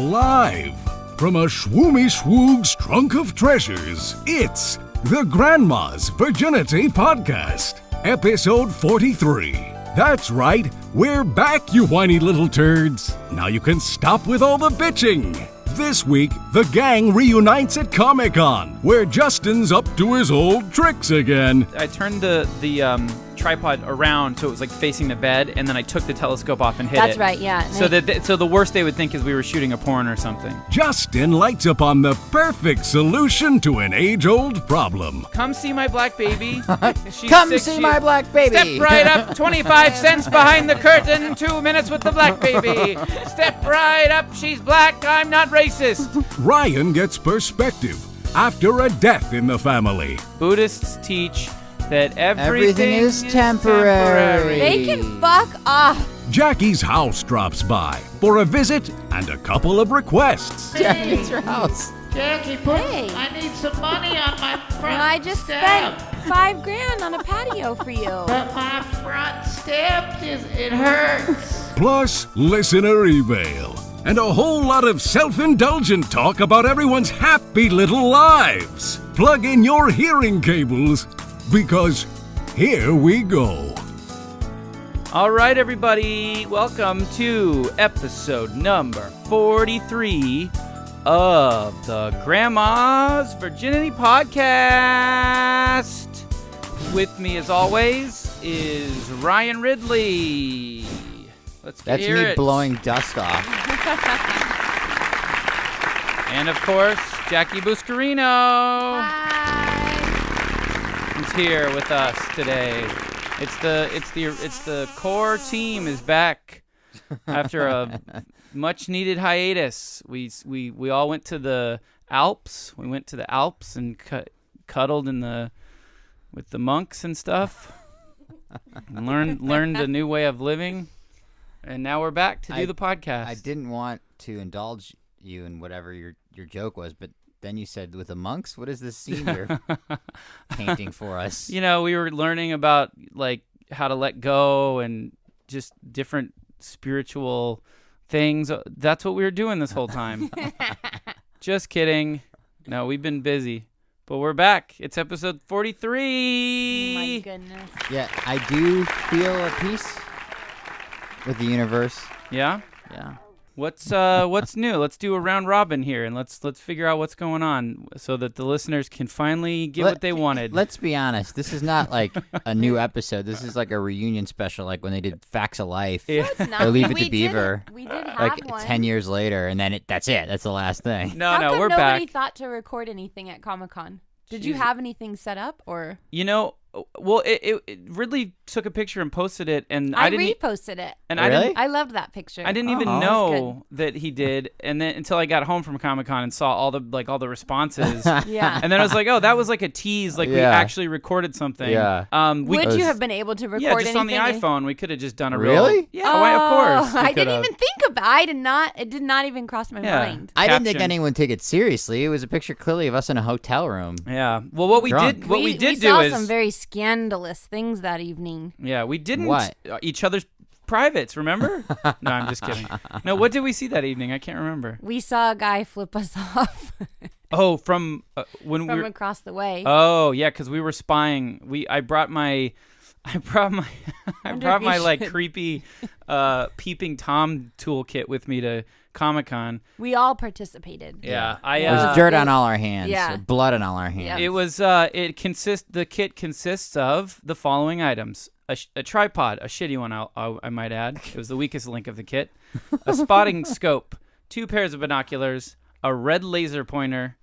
Live from a Schwoomy Schwoog's trunk of treasures, it's the Grandma's Virginity Podcast, episode 43. That's right, we're back, you whiny little turds. Now you can stop with all the bitching. This week, the gang reunites at Comic-Con, where Justin's up to his old tricks again. I turned the tripod around so it was like facing the bed, and then I took the telescope off and hit it. That's right, yeah. So the worst they would think is we were shooting a porn or something. Justin lights upon the perfect solution to an age-old problem. Come see my black baby. Come see my black baby. Step right up, 25 cents behind the curtain, 2 minutes with the black baby. Step right up, she's black, I'm not racist. Ryan gets perspective after a death in the family. Buddhists teach that everything is temporary. They can fuck off. Jackie's house drops by for a visit and a couple of requests. Jackie's your house. Jackie, I need some money on my front Well, I just step. spent $5,000 on a patio for you. But my front step, it hurts. Plus, listener email. And a whole lot of self-indulgent talk about everyone's happy little lives. Plug in your hearing cables, because here we go. All right, everybody, welcome to episode number 43 of the Grandma's Virginity Podcast. With me, as always, is Ryan Ridley. Let's That's hear me it. blowing dust off. And of course, Jackie Buscarino. Is here with us today. It's the core team is back after a much needed hiatus. We all went to the Alps. We went to the Alps and cuddled with the monks and stuff. And learned a new way of living. And now we're back to do the podcast. I didn't want to indulge you in whatever your joke was, but then you said, with the monks? What is this scene you're painting for us? You know, we were learning about, like, how to let go and just different spiritual things. That's what we were doing this whole time. Just kidding. No, we've been busy. But we're back. It's episode 43. Oh my goodness. Yeah, I do feel at peace with the universe. Yeah? Yeah. What's new? Let's do a round robin here, and let's figure out what's going on so that the listeners can finally get what they wanted. Let's be honest. This is not like a new episode. This is like a reunion special, like when they did Facts of Life. Yeah. No, it's not. Or Leave It We to Beaver. We did have Like one. 10 years later, and then that's it. That's the last thing. No, How come we're nobody back. thought to record anything at Comic-Con? Did you Jeez. have anything set up, or? You know, well, it Ridley took a picture and posted it, and I I didn't. reposted it. And Really? I loved that picture. I didn't even Oh. know that he did, and then until I got home from Comic-Con and saw all the responses, Yeah. and then I was like, oh, that was like a tease, like we Yeah. actually recorded something. Yeah. Would you have been able to record yeah, just on the anything? iPhone, we could have just done a Really? real. Yeah, why, of course. we I didn't could've. even think about. It did not even cross my Yeah. mind. I didn't think Caption. anyone would take it seriously. It was a picture clearly of us in a hotel room. Yeah. Well, what we Drunk. did, we did saw do is, some very scandalous things that evening. yeah, we didn't What? Each other's privates. Remember? No, I'm just kidding. No, what did we see that evening? I can't remember. We saw a guy flip us off Oh, from when we from were. across the way. Oh yeah, because we were spying. I brought my Wonder if you like should. creepy peeping Tom toolkit with me to Comic-Con. We all participated. Yeah, There's dirt on all our hands. yeah. Blood on all our hands. It was the kit consists of the following items: a tripod, a shitty one, I might add. It was the weakest link of the kit. A spotting scope, 2 pairs of binoculars, a red laser pointer.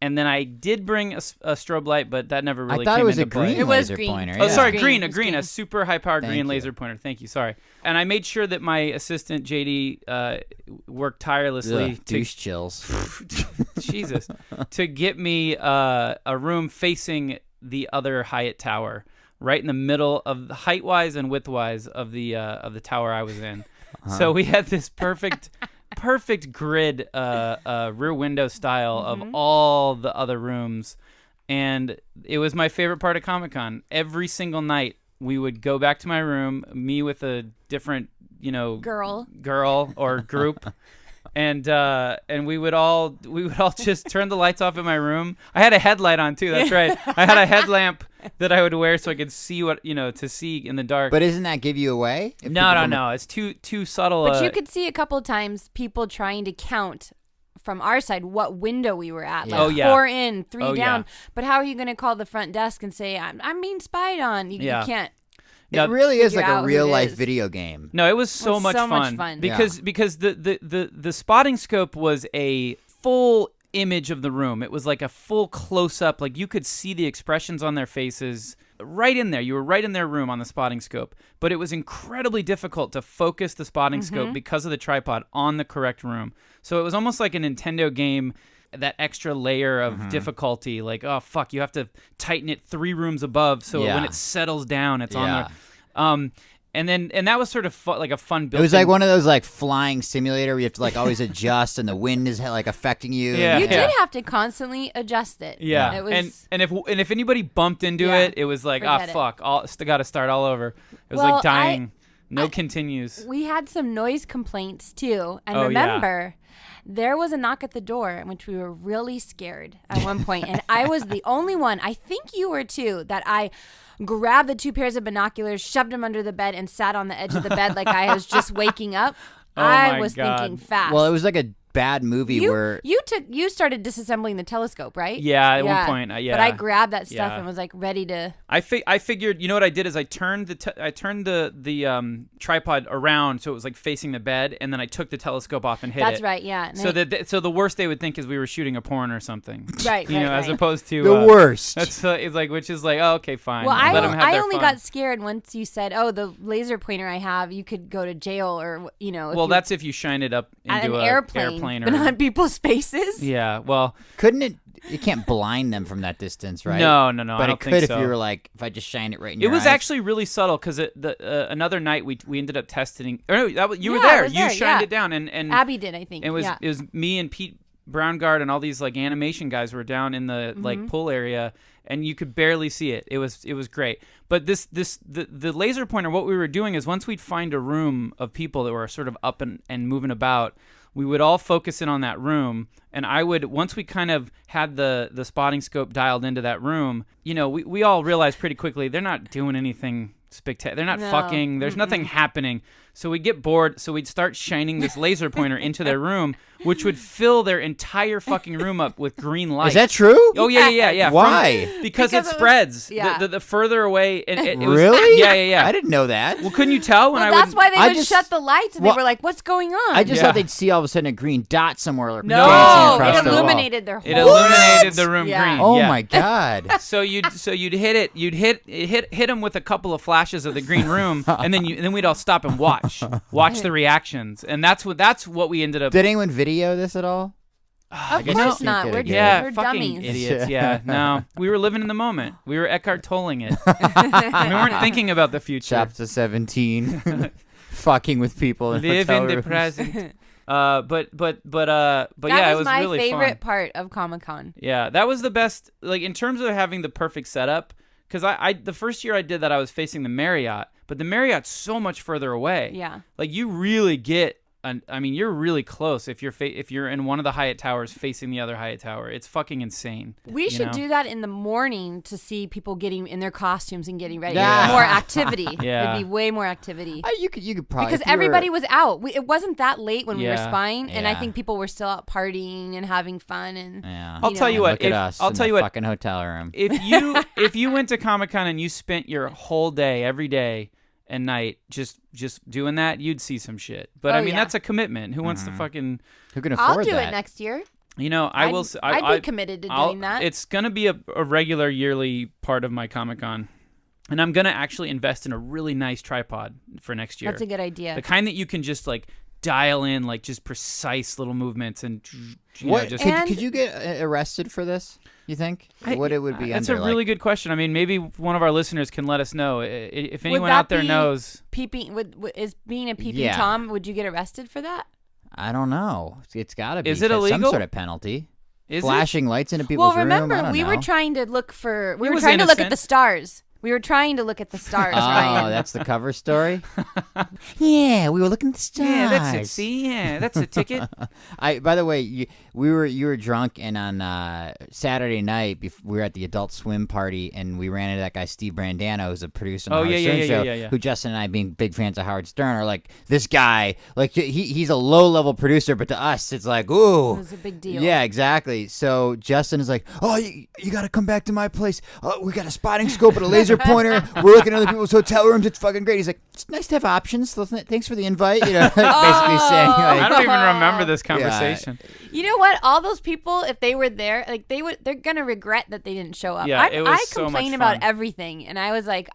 And then I did bring a strobe light, but that never really I thought came it was into a green play. It was laser green. pointer. Oh, yeah. sorry, Green. a super high-powered Thank green you. laser pointer. Thank you, sorry. And I made sure that my assistant, JD, worked tirelessly Ugh, douche chills. Jesus, to get me a room facing the other Hyatt Tower, right in the middle of the height-wise and width-wise of the tower I was in. So we had this perfect grid, rear window style of all the other rooms, and it was my favorite part of Comic-Con. Every single night, we would go back to my room, me with a different, Girl girl or group, and we would all just turn the lights off in my room. I had a headlight on too. That's right. I had a headlamp that I would wear so I could see to see in the dark. But doesn't that give you away? No. It's too subtle. But you could see a couple of times people trying to count from our side what window we were at. Like 4 in, 3 down. But how are you going to call the front desk and say, I'm being spied on? You can't. It really is like a real life video game. No, it was so much fun. Because the spotting scope was a full image of the room. It was like a full close up. Like you could see the expressions on their faces right in there. You were right in their room on the spotting scope. But it was incredibly difficult to focus the spotting scope because of the tripod on the correct room. So it was almost like a Nintendo game, that extra layer of difficulty. Like, oh, fuck, you have to tighten it 3 rooms above so when it settles down, it's on there. And that was sort of like a fun build. It was like one of those like flying simulator where you have to like always adjust and the wind is like affecting you. Yeah. You did have to constantly adjust it. Yeah. It was, and if anybody bumped into it, it was like, fuck, got to start all over. It was like dying. Continues. We had some noise complaints too. And remember, there was a knock at the door in which we were really scared at one point. And I was the only one, I think you were too, that I grabbed the 2 pairs of binoculars, shoved them under the bed, and sat on the edge of the bed like I was just waking up. I was thinking fast. Well, it was like a bad movie where you started disassembling the telescope, right? Yeah, at one point. But I grabbed that stuff and was like ready to. I figured, you know what I did is I turned the tripod around so it was like facing the bed, and then I took the telescope off and hit it. That's right, yeah. And so the worst they would think is we were shooting a porn or something. Right, you know, as opposed to the worst. That's it's like, which is like, oh, okay, fine. Well, I only got scared once you said, "Oh, the laser pointer I have, you could go to jail," or Well, that's if you shine it up into an airplane, but not people's faces. Yeah, well, couldn't it? You can't blind them from that distance, right? No. But I don't it could think if so. you were like, if I just shine it right in your eyes. It was actually really subtle because another night we ended up testing. Or no, you were there. You shined it down, and Abby did, I think. It was me and Pete Brownguard and all these like animation guys were down in the like pool area, and you could barely see it. It was great. But the laser pointer, what we were doing is once we'd find a room of people that were sort of up and moving about, we would all focus in on that room, and I would, once we kind of had the spotting scope dialed into that room, you know, we all realized pretty quickly they're not doing anything spectacular. They're not fucking. There's nothing happening. So we'd get bored, so we'd start shining this laser pointer into their room, which would fill their entire fucking room up with green light. Is that true? Oh, yeah. Why? Because it spreads. Yeah. The further away. It was, really? Yeah. I didn't know that. Well, couldn't you tell when that's why they would just- shut the lights, and they were like, "What's going on?" I just thought they'd see all of a sudden a green dot somewhere dancing no, across it the wall. illuminated their whole. It illuminated the room green. Oh yeah. my god! So you'd hit it. You'd hit them with a couple of flashes of the green room, and then we'd all stop and watch the reactions, and that's what we ended up. Did anyone video this at all? Of course not. We're fucking dummies. idiots. Yeah, no, we were living in the moment. We were Eckhart Tolling it. We weren't thinking about the future. Chapter 17. Fucking with people in Live hotel in the rooms. present. But yeah, it was my really favorite fun. part of Comic-Con. Yeah, that was the best. Like in terms of having the perfect setup, because I the first year I did that, I was facing the Marriott, but the Marriott's so much further away. Yeah, like you really get. I mean, you're really close if you're in one of the Hyatt towers facing the other Hyatt tower. It's fucking insane. We should do that in the morning to see people getting in their costumes and getting ready. Yeah. More activity. Yeah. There'd be way more activity. You could probably Because everybody was out. It wasn't that late when we were Yeah. spying, and I Yeah. think people were still out partying and having fun. And Yeah. I'll tell you what. Look at us. I'll in tell the you what. Fucking hotel room. If you went to Comic-Con and you spent your whole day, every day and night, just doing that, you'd see some shit. But I mean, that's a commitment. Who wants to fucking? Who can afford I'll do that? it next year. You know, I'd be committed to doing that. It's gonna be a regular yearly part of my Comic-Con, and I'm gonna actually invest in a really nice tripod for next year. That's a good idea. The kind that you can just like dial in, like just precise little movements and. What Just, could you get arrested for this? You think? What it would be? That's under, a really good question. I mean, maybe one of our listeners can let us know if anyone that out there be knows. Peeping is being a peeping Yeah. Tom. Would you get arrested for that? I don't know. It's got to be. Is it some illegal? sort of penalty? Is Flashing lights into people's Well, room. I remember don't we know. were trying to look for. We were was trying to look at innocent. the stars. We were trying to look at the stars, Oh, Ryan. that's the cover story? Yeah, we were looking at the stars. Yeah, that's it. See, yeah, that's a ticket. By the way, you were drunk, and on Saturday night, we were at the Adult Swim party, and we ran into that guy Steve Brandano, who's a producer on the Howard Stern show, yeah. who Justin and I, being big fans of Howard Stern, are like, this guy, like he's a low-level producer, but to us, it's like, ooh. It was a big deal. Yeah, exactly. So Justin is like, oh, you got to come back to my place. We got a spotting scope and a laser pointer. We're looking at other people's hotel rooms. It's fucking great. He's like, it's nice to have options. So thanks for the invite. You know, basically saying, like, I don't even remember this conversation. You know what? All those people, if they were there, like they're gonna regret that they didn't show up. Yeah, it was I so much complain about fun. everything, and I was like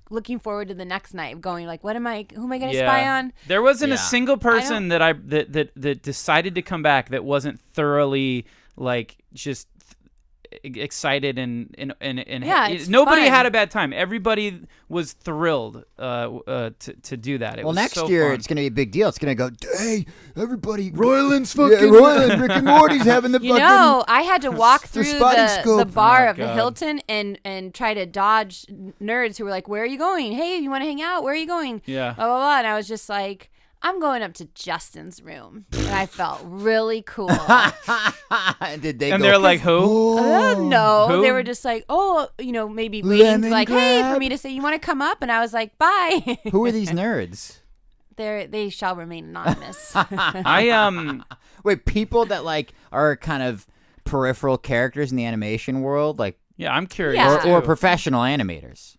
looking forward to the next night, going like, who am I gonna spy on? There wasn't Yeah. a single person that decided to come back that wasn't thoroughly like just excited and it's nobody fun. had a bad time. Everybody was thrilled to do that. It well, was next so year fun. it's going to be a big deal. It's going to go, hey, everybody. Royland's Yeah, fucking. Royland, Rick and Morty's having the You fucking. know, I had to walk the through spotting the scope. bar Oh, of the God. Hilton and try to dodge nerds who were like, "Where are you going? Hey, you want to hang out? Where are you going?" Yeah. Blah blah blah. And I was just like, I'm going up to Justin's room, and I felt really cool. Did they And go, they're like, who? No, Who? they were just like, maybe waiting to like, hey, for Lemongrab? me to say, you want to come up? And I was like, bye. who are these nerds? They shall remain anonymous. Wait, people that like are kind of peripheral characters in the animation world, like Yeah, I'm curious. Yeah. too. or professional animators,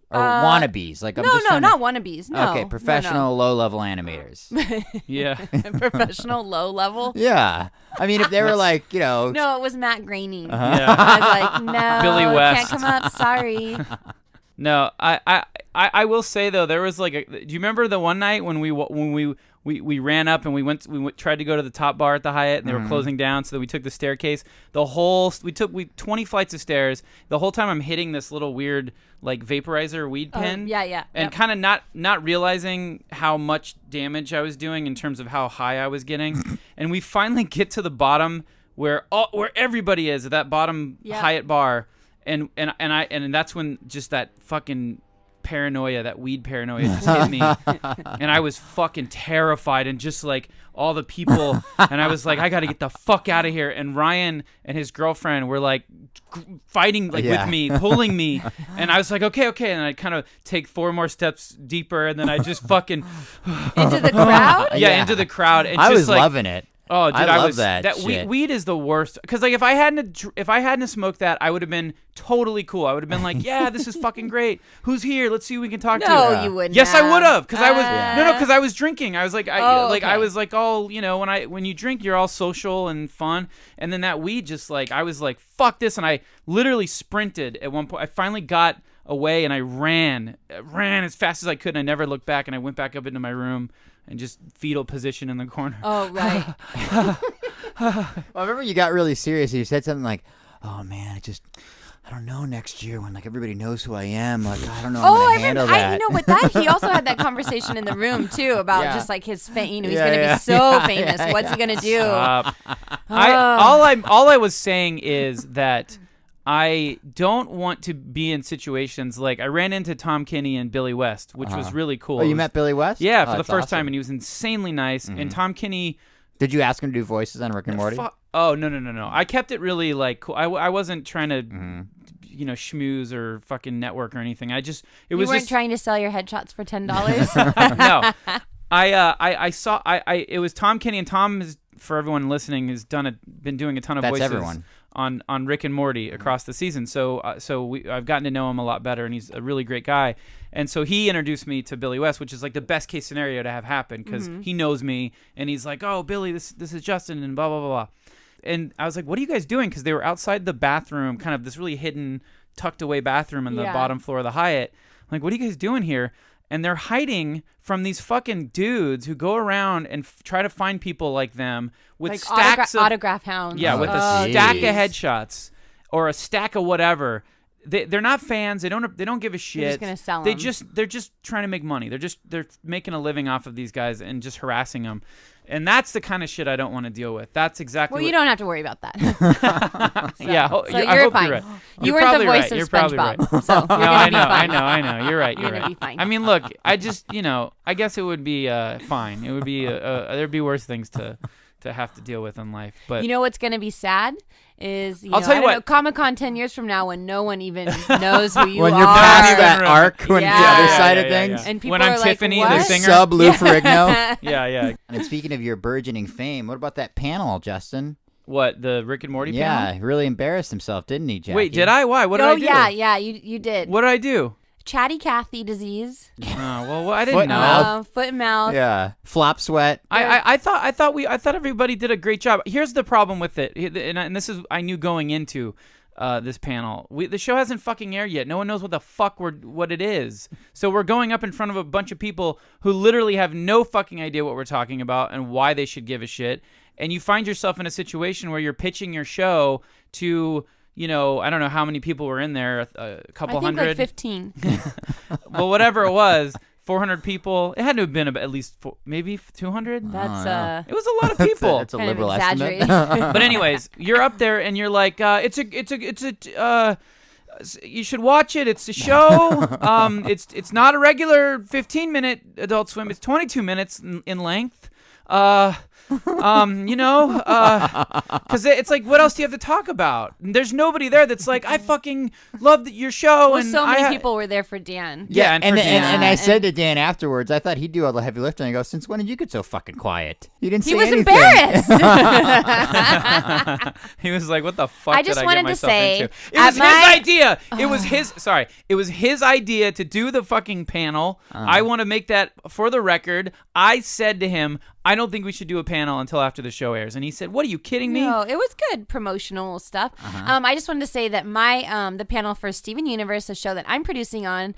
or wannabes. Like I'm just trying not wannabes. No. Okay, professional low-level animators. Yeah. Professional low level. Yeah, I mean, if they were like, you know, No, it was Matt Groening. Uh-huh. Yeah. I was like, no, Billy West. can't come up. Sorry. No, I will say though, there was like do you remember the one night when we ran up and we tried to go to the top bar at the Hyatt and they were closing down, so that we took the staircase. We took 20 flights of stairs. The whole time I'm hitting this little weird like vaporizer weed pen. Yeah. And Yep. kind of not realizing how much damage I was doing in terms of how high I was getting. And we finally get to the bottom where everybody is at that bottom Yep. Hyatt bar. And that's when just that fucking paranoia, that weed paranoia just hit me. And I was fucking terrified, and just like all the people, and I was like, I got to get the fuck out of here. And Ryan and his girlfriend were like fighting like Yeah. with me, pulling me. And I was like, okay. And I kind of take 4 more steps deeper, and then I just fucking Into the crowd? yeah, into the crowd. And I just was like, loving it. Oh, dude, I love was that shit. weed is the worst. Because like if I hadn't smoked that, I would have been totally cool. I would have been like, yeah, this is fucking great. Who's here? Let's see who we can talk to. No, you wouldn't. Yes, I would have, because I was Yeah. because I was drinking. I was like, Oh, I okay. was like all when you drink, you're all social and fun, and then that weed just like I was like, fuck this, and I literally sprinted at one point. I finally got away and I ran as fast as I could, and I never looked back, and I went back up into my room and just fetal position in the corner. Oh, right. Well, I remember you got really serious. You said something like, "Oh man, I don't know next year when like everybody knows who I am. Like I don't know how I'm gonna handle that." With that, he also had that conversation in the room too about Yeah. just like his fame. He's Yeah, gonna yeah. be so Yeah, famous. yeah, What's he gonna do? All I was saying is that I don't want to be in situations like I ran into Tom Kinney and Billy West, which was really cool. Oh, you met Billy West? Yeah, Oh, for the that's first time, awesome. and he was insanely nice. And Tom Kinney. Did you ask him to do voices on Rick and Morty? Oh no! I kept it really like cool. I wasn't trying to, schmooze or fucking network or anything. It You was weren't just trying to sell your headshots for $10. no. I saw it was Tom Kinney, and Tom is, for everyone listening, has been doing a ton of That's voices everyone. on Rick and Morty across the season. So I've gotten to know him a lot better, and he's a really great guy. And so he introduced me to Billy West, which is like the best case scenario to have happen, because he knows me, and he's like, "Oh, Billy, this is Justin," and blah blah blah blah. And I was like, "What are you guys doing?" Because they were outside the bathroom, kind of this really hidden, tucked away bathroom in the Yeah. bottom floor of the Hyatt. I'm like, "What are you guys doing here?" And they're hiding from these fucking dudes who go around and try to find people like them with Like stacks of autograph hounds. yeah, with a Oh, stack of jeez. headshots or a stack of whatever. they're not fans. They don't give a shit. They're just gonna sell 'em. They're just trying to make money. They're making a living off of these guys and just harassing them. And that's the kind of shit I don't want to deal with. That's exactly. Well, you what, don't have to worry about that. yeah, So I you're hope fine. you're right. You You're weren't the probably voice right. of You're probably SpongeBob, right. so you're No, gonna I be know, fine. I know. You're right. You're You're gonna right. be fine. I mean, look, I just, I guess it would be fine. It would be there'd be worse things to have to deal with in life. But You know what's going to be sad is, I'll tell you what. Comic-Con 10 years from now when no one even knows who you when are. you're past even that really. arc, when the Yeah. other side Yeah, of yeah, things. yeah. And people When are I'm like, Tiffany, what? the singer. Sub Lou Ferrigno. yeah. And speaking of your burgeoning fame, what about that panel, Justin? What, the Rick and Morty Yeah, panel? he really embarrassed himself, didn't he, Jackie? Wait, did I? Why? What did Oh, I do? yeah, you did. What did I do? Chatty Cathy disease, Well, I didn't Foot and know. mouth. foot and mouth. Yeah, flop sweat. I thought everybody did a great job. Here's the problem with it, and this is I knew going into this panel. The show hasn't fucking aired yet. No one knows what the fuck what it is. So we're going up in front of a bunch of people who literally have no fucking idea what we're talking about and why they should give a shit. And you find yourself in a situation where you're pitching your show to, I don't know how many people were in there, a couple I think hundred. like 15. Well, whatever it was, 400 people. It had to have been at least maybe 200. That's It was a lot of people. It's a kind of liberal estimate. exaggerated. But anyways, you're up there and you're like, you should watch it. It's a show. It's not a regular 15-minute Adult Swim. It's 22 minutes in length. Because it's like, what else do you have to talk about? And there's nobody there that's like, I fucking love your show. well, and so many people were there for Dan. Yeah, and for Dan. and I And- said to Dan afterwards, I thought he'd do all the heavy lifting. I go, since when did you get so fucking quiet? You didn't say He was anything. embarrassed. He was like, "What the fuck I did just I wanted get to myself say, into?" It was at his my- idea. It was his. Sorry, it was his idea to do the fucking panel. I want to make that for the record. I said to him, "I don't think we should do a panel until after the show airs," and he said, "What are you kidding me?" No, it was good promotional stuff. I just wanted to say that my the panel for Steven Universe, a show that I'm producing on,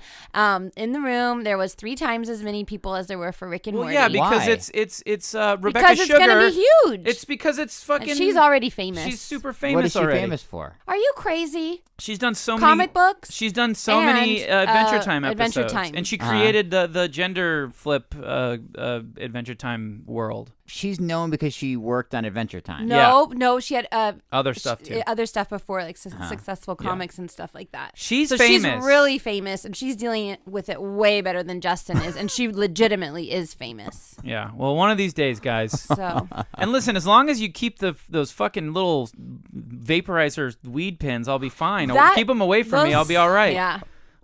in the room there was 3 times as many people as there were for Rick and Well, Morty. yeah, because Why? it's Rebecca because it's Sugar. gonna be huge. It's because it's And fucking. she's already famous. She's super What famous is she already. famous for? Are you crazy? She's done so many Comic books. She's done so many and, Adventure Time Adventure episodes, Time. and she created the gender flip Adventure Time world. She's known because she worked on Adventure Time. No, she had Other stuff too. other stuff before, like successful comics and stuff like that. She's so famous. She's really famous, and she's dealing with it way better than Justin is, and she legitimately is famous. Yeah. Well, one of these days, guys. So And listen, as long as you keep those fucking little vaporizer weed pins, I'll be fine. That- Keep them away from me. I'll be all right. Yeah.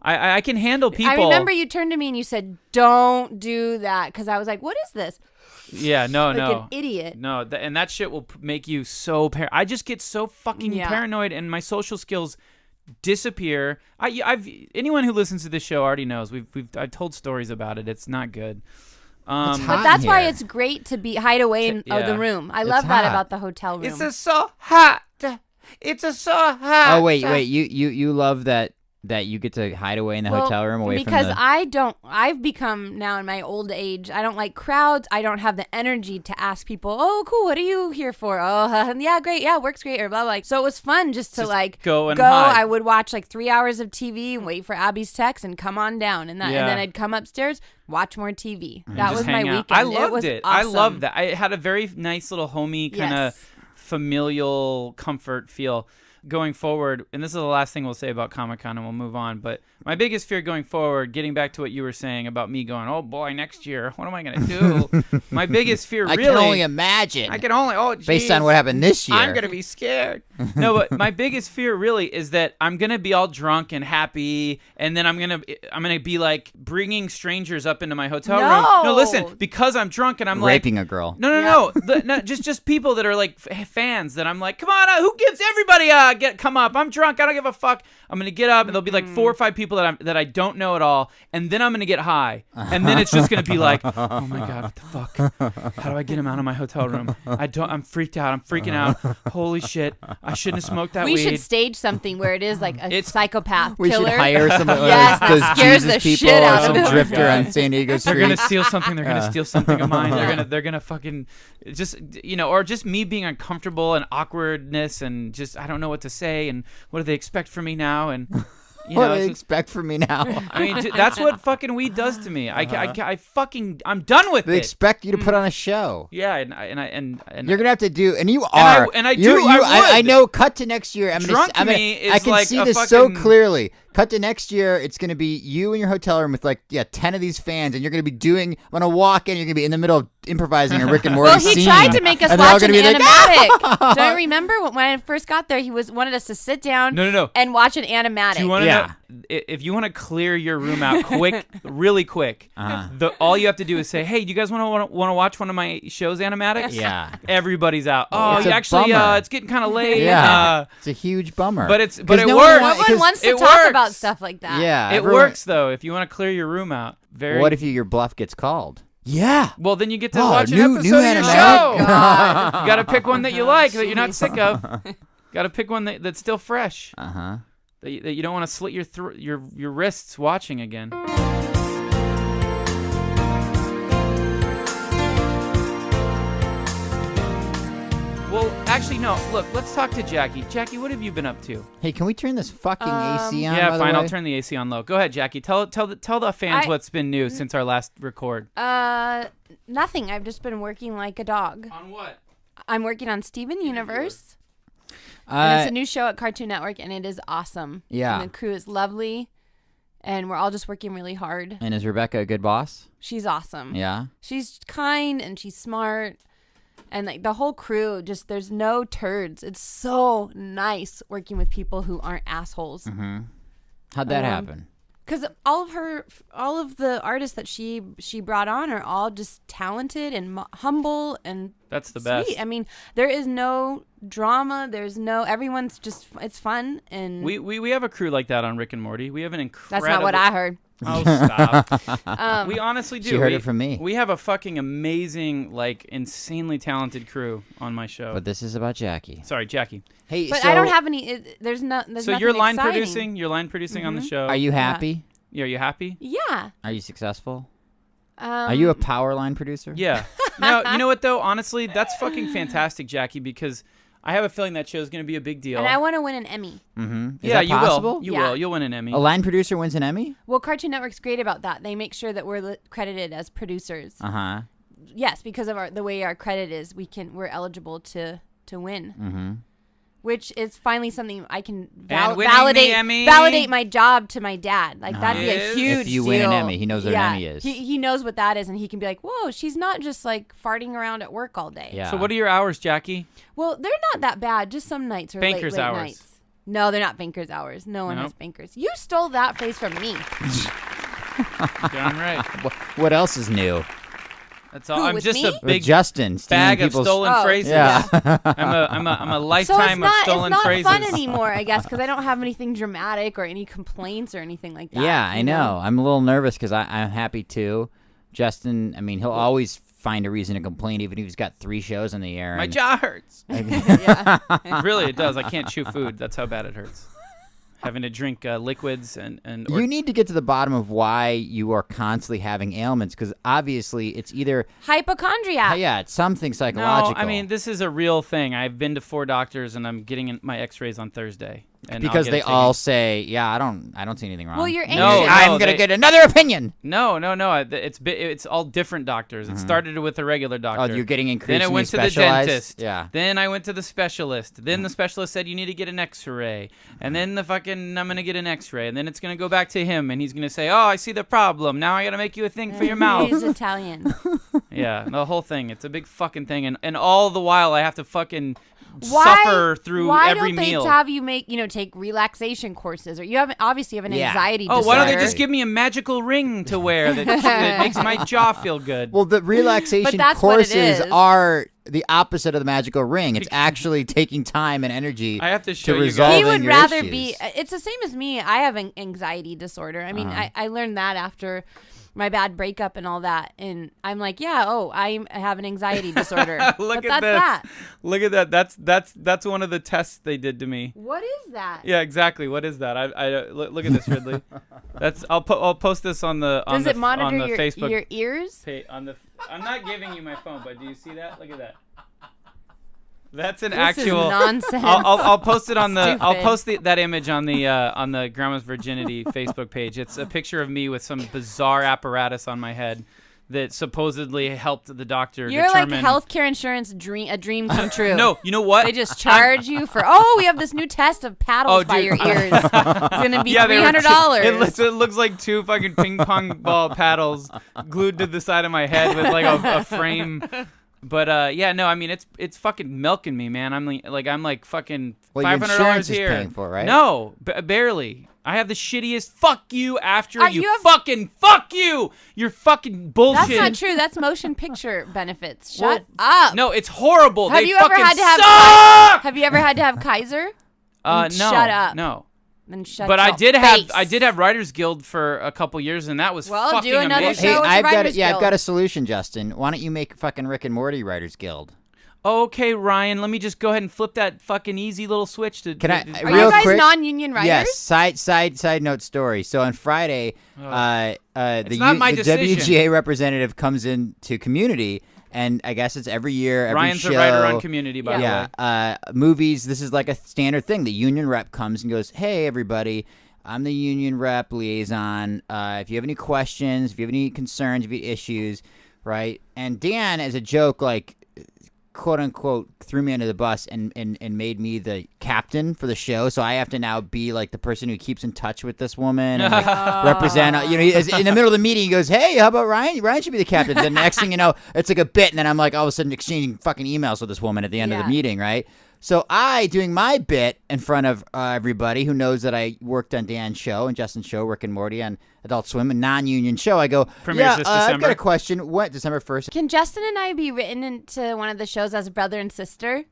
I can handle people. I remember you turned to me and you said, "Don't do that," because I was like, "What is this?" Yeah. No. Like no. an idiot. No, and that shit will make you so I just get so fucking Yeah. paranoid, and my social skills disappear. Anyone who listens to this show already knows. I've told stories about it. It's not good. It's hot But in that's why here. it's great to hide away in Yeah. the room. I It's love that hot. about the hotel room. so hot. It's so hot. Oh wait, you love that you get to hide away in the hotel room away because from the. I've become now in my old age, I don't like crowds. I don't have the energy to ask people, "Oh, cool, what are you here for?" "Oh, yeah, great, yeah, works great," or blah blah. So it was fun just to go and hide. I would watch like 3 hours of TV and wait for Abby's text and come on down, and Yeah. then I'd come upstairs, watch more TV. And That just was my hang out. weekend. I loved was it. I awesome. loved that. I had a very nice little homey kind of Yes. familial comfort feel going forward. And this is the last thing we'll say about Comic-Con, and we'll move on. But my biggest fear going forward, getting back to what you were saying about me going, "Oh boy, next year, what am I going to do?" My biggest fear I really. can only imagine. geez, based on what happened this year. I'm going to be scared. No, but my biggest fear really is that I'm going to be all drunk and happy, and then I'm going to be like bringing strangers up into my hotel room. No, No. listen, because I'm drunk and I'm like raping a girl. no, no, just people that are like fans that I'm like, "Come on, who gives everybody come up? I'm drunk. I don't give a fuck." I'm gonna get up and there'll be like 4 or 5 people that I don't know at all, and then I'm gonna get high, and then it's just gonna be like, "Oh my god, what the fuck? How do I get him out of my hotel room? I'm freaked out. I'm freaking out. Holy shit! I shouldn't have smoked that We weed." should stage something where it is like a It's- psychopath We killer. should hire some of Yes, those that scares Jesus the people shit or out of some them. drifter God. on San Diego They're gonna Street. steal something. They're gonna steal something of mine. They're gonna fucking just or just me being uncomfortable and awkwardness and just I don't know what to say and what do they expect from me now and You What know, do they it's just- expect from me now? I mean, that's what fucking weed does to me. I'm done with They it. expect you to put on a show. Yeah, and You're gonna have to do, and you are. I You- do, you- I I would. know. Cut to next year. Drunk I'm gonna, me is I can like see a this so fucking- clearly. Cut to next year. It's gonna be you in your hotel room with 10 of these fans, and you're gonna be doing. I'm gonna walk in. You're gonna be in the middle of improvising a Rick and Morty Well, he scene. tried to make us and they're all watch an gonna be like, animatic. Don't you remember when I first got there? He wanted us to sit down No. and watch an animatic. Do you want to Yeah. know if you want to clear your room out quick, really quick? All you have to do is say, "Hey, do you guys want to watch one of my shows, animatics?" Yeah. Everybody's out. Oh, It's a actually, bummer. it's getting kind of late. Yeah. It's a huge bummer. But it 'Cause no one works. no one wants to It talk works. about stuff like that. Yeah. It everyone- works though. If you want to clear your room out, very. What if your bluff gets called? Yeah. Well, then you get to Oh, watch an new episode of your animatic. show. God. You got to pick one that you like, that you're not sick of. Got to pick one that's still fresh. Uh huh. That you don't want to slit your wrists watching again. Well, actually, no. Look, let's talk to Jackie. Jackie, what have you been up to? Hey, can we turn this fucking AC on? Yeah, by the fine. I'll way? turn the AC on low. Go ahead, Jackie. Tell the fans I- what's been new since our last record. Nothing. I've just been working like a dog. On what? I'm working on Steven Universe. And it's Uh, a new show at Cartoon Network, and it is awesome. Yeah. And the crew is lovely, and we're all just working really hard. and is Rebecca a good boss? She's awesome. Yeah. She's kind and she's smart. And like the whole crew, just there's no turds. It's so nice working with people who aren't assholes. Mm-hmm. How'd that happen? Because all of the artists that she brought on are all just talented and humble and That's the sweet. best. I mean, there is no drama. Everyone's just, it's fun. And We have a crew like that on Rick and Morty. We have an incredible. that's not what I heard. Oh, stop. We honestly do. She heard it from me. We have a fucking amazing, like, insanely talented crew on my show. But this is about Jackie. Sorry, Jackie. Hey, But so I don't have any. There's no. There's So nothing you're line exciting. producing. You're line producing on the show. Are you happy? Yeah, are you happy? Yeah. Are you successful? Are you a power line producer? Yeah. No, you know what though? Honestly, that's fucking fantastic, Jackie, because I have a feeling that show's going to be a big deal. And I want to win an Emmy. Mm-hmm. Is yeah, that you possible? will. You Yeah. will. You'll win an Emmy. A line producer wins an Emmy? Well, Cartoon Network's great about that. They make sure that we're credited as producers. Uh huh. Yes, because of the way our credit is, we're eligible to win. Mm-hmm. Which is finally something I can And winning the Emmy- validate my job to my dad. Like that'd be a Is- huge If you deal. win an Emmy, he knows what an Yeah, Emmy is. He knows what that is, and he can be like, "Whoa, she's not just like farting around at work all day." Yeah. So what are your hours, Jackie? Well, they're not that bad. Just some nights are Banker's late hours. nights. No, they're not bankers hours. No one Nope. has bankers. You stole that phrase from me. Darn right. What else is new? That's all. Who, I'm with just me? a With big Justin, stealing bag of people's- stolen Oh. phrases. Yeah. I'm a So lifetime of stolen it's not phrases. fun anymore, I guess, because I don't have anything dramatic or any complaints or anything like that. Yeah, I you know. I'm a little nervous because I'm happy too. Justin, I mean, he'll always find a reason to complain, even if he's got 3 shows in the air. My and- jaw hurts. Yeah. Really, it does. I can't chew food. That's how bad it hurts. Having to drink liquids and or You need to get to the bottom of why you are constantly having ailments, because obviously it's either Hypochondriac. yeah, it's something No, psychological. I mean this is a real thing. I've been to 4 doctors and I'm getting my X-rays on Thursday. And I'll because get they it taken. all say, yeah, I don't see anything wrong. Well, you're anxious. No, I'm gonna they- get another opinion. No. It's all different doctors. It started with a regular doctor. Oh, you're getting Then increasingly I went to the specialized? dentist. Yeah. Then I went to the specialist. Then the specialist said you need to get an X-ray. And then I'm gonna get an X-ray. And then it's gonna go back to him, and he's gonna say, "Oh, I see the problem. Now I gotta make you a thing for your mouth." He's Italian. Yeah, the whole thing. It's a big fucking thing, and all the while I have to fucking suffer through why every don't they meal. have you take relaxation courses, or you have obviously have an Yeah. anxiety Oh, disorder. why don't they just give me a magical ring to wear that makes my jaw feel good? Well, the relaxation that's what it courses is. are the opposite of the magical ring. It's actually taking time and energy I have to show you resolve guys. He would your rather issues. be. It's the same as me. I have an anxiety disorder. I mean, I learned that after my bad breakup and all that, and I'm like, yeah, I have an anxiety disorder. Look but at that's this. that. Look at that. That's one of the tests they did to me. What is that? Yeah, exactly. What is that? Look at this, Ridley. I'll post this on the Does it on monitor the Facebook your ears? page. I'm not giving you my phone, but do you see that? Look at that. That's an This actual is nonsense. I'll post it on the I'll Stupid. post that image on the Grandma's Virginity Facebook page. It's a picture of me with some bizarre apparatus on my head that supposedly helped the doctor You're determine. like healthcare insurance a dream come true. No, you know what? They just charge you for. We have this new test of paddles by your ears. It's gonna be Yeah, they were $300. It looks like two fucking ping pong ball paddles glued to the side of my head with like a frame. But yeah, no, I mean it's fucking milking me, man. I'm like fucking Well, your $500 insurance is here. paying for it, right? No, barely. I have the shittiest fuck you after you have- fucking fuck you. You're fucking bullshit. That's not true. That's motion picture benefits. Shut up. No, it's horrible. Have They you ever fucking had to have? suck. Have you ever had to have Kaiser? No. Shut up. No. Then shut. But your face. I did have Writers Guild for a couple years, and that was Well, fucking do another amazing. show. Hey, with the I've got Writers I've Guild. got a solution, Justin. Why don't you make fucking Rick and Morty Writers Guild? Okay, Ryan, let me just go ahead and flip that fucking easy little switch to. Can I- Are real you guys quick- non-union writers? Yes. Side note story. So on Friday, the not my decision. WGA representative comes into Community, and I guess it's every year, every Ryan's show. a writer on Community, by the way. Yeah, movies. This is like a standard thing. The union rep comes and goes, "Hey, everybody, I'm the union rep liaison. If you have any questions, if you have any concerns, if you have issues, right?" And Dan, as a joke, like, quote unquote, threw me under the bus and made me the captain for the show. So I have to now be like the person who keeps in touch with this woman and like, represent. You know, in the middle of the meeting, he goes, "Hey, how about Ryan? Ryan should be the captain." The next thing you know, it's like a bit, and then I'm like all of a sudden exchanging fucking emails with this woman at the end of the Yeah. meeting, right? So I, doing my bit in front of everybody who knows that I worked on Dan's show and Justin's show, Rick and Morty on Adult Swim, a non-union show, I go, Premieres this I've December. got a question. What, December 1st? Can Justin and I be written into one of the shows as brother and sister?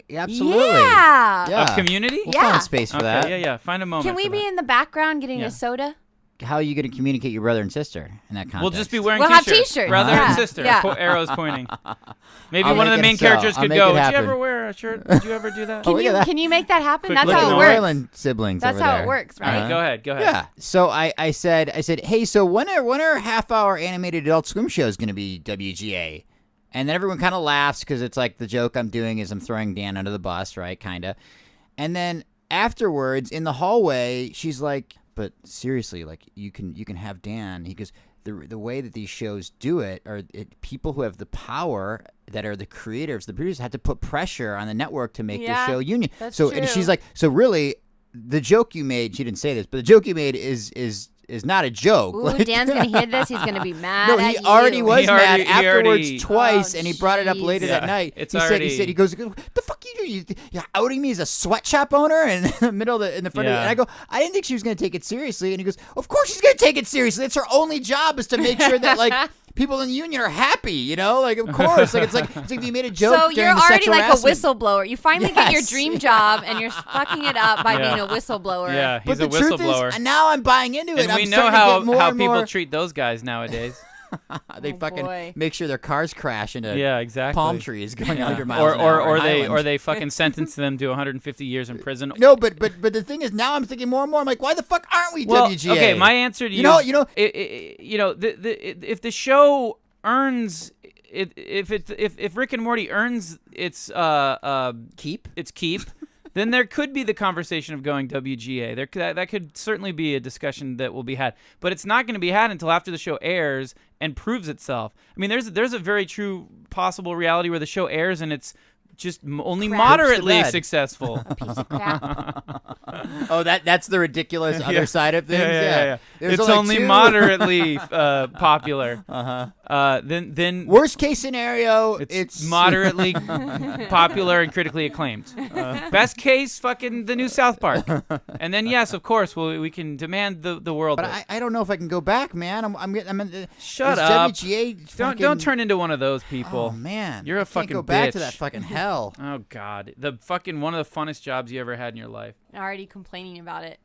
Absolutely. Yeah. Yeah. Of Community? We'll Yeah. find space for Okay, that. yeah. Find a moment. Can we for be that. in the background getting Yeah. a soda? How are you going to communicate your brother and sister in that context? We'll just be wearing We'll have t-shirts. t-shirts. Brother Yeah. and sister. Yeah. Arrows pointing. Maybe I'll one of make the it main so. characters I'll could make go, it "Did you happen." ever wear a shirt? Did you ever do that?" Can look you at that. can you make that happen? Quick That's look how at it the works. Wayland siblings That's over how there. it works, All right? right, go ahead. Yeah. So I said, hey, so when are half-hour animated Adult Swim shows going to be WGA? And then everyone kind of laughs because it's like the joke I'm doing is I'm throwing Dan under the bus, right? Kind of. And then afterwards in the hallway, she's like, "But seriously, like you can have Dan." He goes, the way that these shows do it are people who have the power that are the creators, the producers, have to put pressure on the network to make the Yeah, show union. that's So and true. she's like, so really, the joke you made, she didn't say this, but the joke you made is not a joke. Ooh, Like- Dan's gonna hear this. He's gonna be mad. no, at he you. already was He mad already- he afterwards already- twice, Oh, and he brought it up jeez. later that Yeah, night. it's He said, he goes, "The fuck you do? You're outing me as a sweatshop owner in the middle of in the front of it." Yeah. And I go, "I didn't think she was going to take it seriously." And he goes, "Of course she's going to take it seriously. It's her only job is to make sure that like people in the union are happy. You know, like of course, like it's like if you made a joke. So during you're the already sexual like harassment. a whistleblower. You finally get your Yes. dream job, and you're fucking it up by Yeah. being a whistleblower. Yeah, But he's the a truth whistleblower. is, now I'm buying into it. And I'm we know starting to how get more and people more. treat those guys nowadays. They Oh, fucking boy. make sure their cars crash into Yeah, exactly. palm trees going Yeah. 100 miles or an hour or in they Highland. fucking sentence them to 150 years in prison. No, but the thing is, now I'm thinking more and more. I'm like, why the fuck aren't we Well, WGA? okay, my answer to you, You know, if the show earns it, if Rick and Morty earns its keep. keep, then there could be the conversation of going WGA. That could certainly be a discussion that will be had, but it's not going to be had until after the show airs and proves itself. I mean, there's a very true possible reality where the show airs and it's just only Crap. moderately Craps to bed. successful. Piece of crap. Oh, that's the ridiculous other side of things. Yeah. There's It's only two. moderately popular. Then Worst case scenario, it's moderately popular and critically acclaimed. Best case, fucking the new South Park. And then yes, of course, we can demand the world. But I don't know if I can go back, man. I'm Shut is up. WGA don't fucking- turn into one of those people. Oh man, You're a I can't fucking go back to bitch. that fucking hell. Oh God, the fucking one of the funnest jobs you ever had in your life. Already complaining about it.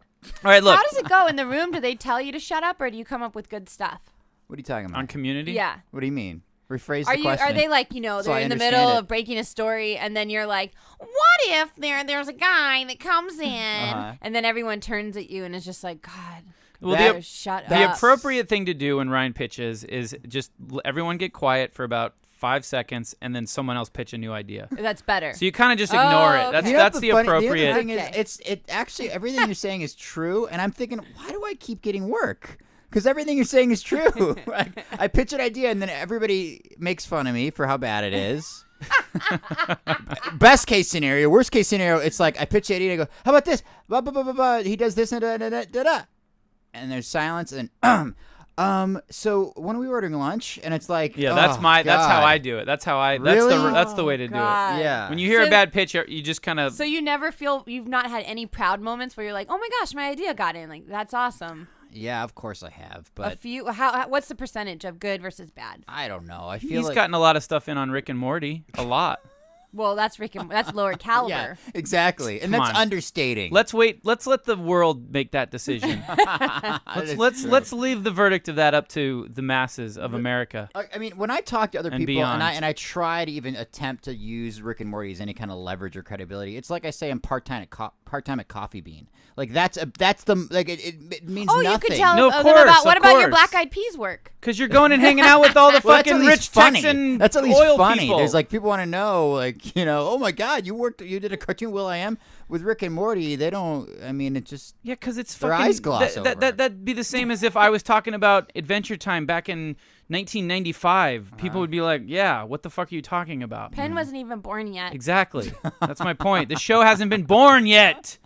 All right, look How does it go in the room? Do they tell you to shut up, or do you come up with good stuff? What are you talking about? on Community. Yeah. What do you mean? Rephrase Are the question. Are they like, you know, So they're I in the understand middle it. of breaking a story, and then you're like, what if there's a guy that comes in, and then everyone turns at you and is just like, God, Well, better the shut The up. appropriate thing to do when Ryan pitches is just everyone get quiet for about 5 seconds, and then someone else pitch a new idea. That's better. So you kind of just ignore it. okay. That's the appropriate. The thing Okay. is, it actually everything you're saying is true, and I'm thinking, why do I keep getting work? Because everything you're saying is true. I pitch an idea, and then everybody makes fun of me for how bad it is. Best case scenario, worst case scenario, it's like I pitch the idea and I go, how about this? Blah, blah, blah, blah, blah. He does this and da, da, da, da, da. And there's silence and so when are we ordering lunch? And it's like, Yeah, oh, that's how God. I do it. That's Really? that's the way to do it. God. Yeah. When you hear a So- bad pitch, you just kind of So you never feel you've not had any proud moments where you're like, oh my gosh, my idea got in. Like that's awesome. Yeah, of course I have, A but few. How? What's the percentage of good versus bad? I don't know. I feel he's like gotten a lot of stuff in on Rick and Morty. A lot. Well, that's that's lower caliber. yeah, exactly, and Come that's on. understating. Let's wait. Let's let the world make that decision. let's leave the verdict of that up to the masses of America. I mean, when I talk to other And people beyond. and I try to even attempt to use Rick and Morty as any kind of leverage or credibility, it's like I say I'm part-time at Coffee Bean. Like that's the like it means Oh, nothing. you could tell No, of them course, about what of about your course. Black Eyed Peas work? Because you're going and hanging out with all the Well, that's fucking at least rich funny. Texan That's at least oil funny. people. There's like people want to know, like, you know, oh my God, you did a cartoon Will I Am with Rick and Morty. They don't. I mean, it just Yeah, because it's Their fucking. eyes gloss over. That'd be the same as if I was talking about Adventure Time back in 1995. People would be like, "Yeah, what the fuck are you talking about?" Penn wasn't even born yet. Exactly. That's my point. The show hasn't been born yet.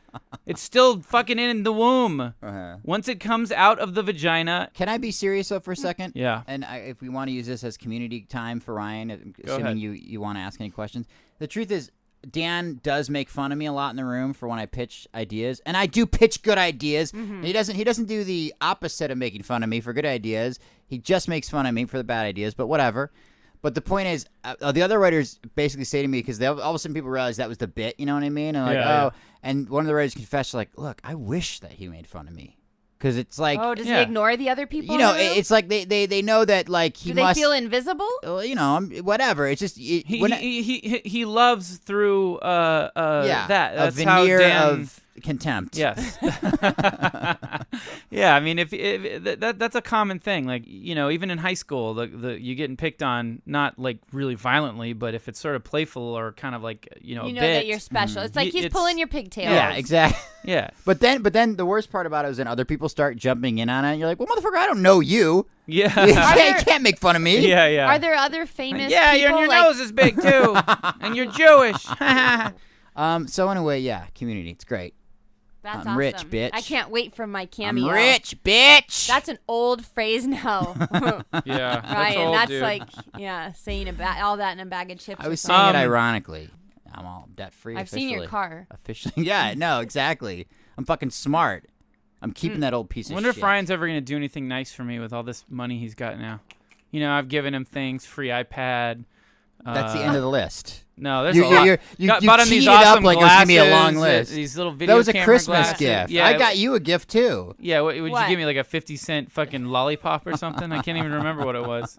It's still fucking in the womb. Once it comes out of the vagina. Can I be serious though for a second? Yeah. And if we want to use this as community time for Ryan, Go assuming ahead. you want to ask any questions, the truth is Dan does make fun of me a lot in the room for when I pitch ideas, and I do pitch good ideas. Mm-hmm. He doesn't do the opposite of making fun of me for good ideas. He just makes fun of me for the bad ideas. But whatever. But the point is, the other writers basically say to me, because all of a sudden people realize that was the bit, you know what I mean? And like, Yeah, yeah. and one of the writers confessed, like, look, I wish that he made fun of me. Because it's like, Oh, does Yeah. he ignore the other people? you know, in the room? it's like they know that, like, he Do they must, feel invisible? you know, whatever. It's just, He loves through yeah, that. a That's how veneer Dan. of contempt. Yes. Yeah, I mean, if that's a common thing. Like, you know, even in high school, the you getting picked on, not like really violently, but if it's sort of playful or kind of like, you know, You a know bit. that you're special. It's like he's It's- pulling your pigtails. Yeah, exactly. Yeah. But then the worst part about it is when other people start jumping in on it, and you're like, well, motherfucker, I don't know you. Yeah. You there- can't make fun of me. Yeah, yeah. Are there other famous yeah, people your like nose is big too, and you're Jewish. So anyway, yeah, community. It's great. That's I'm awesome. rich, bitch. I can't wait for my cameo. I'm rich, bitch. That's an old phrase now. Yeah, that's Ryan, old, that's dude. like, yeah, saying all that in a bag of chips. I or was something. saying it ironically. I'm all debt free. I've seen your car. Officially, yeah, no, exactly. I'm fucking smart. I'm keeping that old piece I of wonder shit. if Ryan's ever gonna do anything nice for me with all this money he's got now. You know, I've given him things, free iPad. That's the end of the list. No, there's You- a lot. you Bought him these teed it up awesome like it was gonna be a long glasses, list. These little video That was a camera Christmas glasses. gift. Yeah, I got you a gift too. Yeah, would you What? give me like a 50-cent fucking lollipop or something? I can't even remember what it was.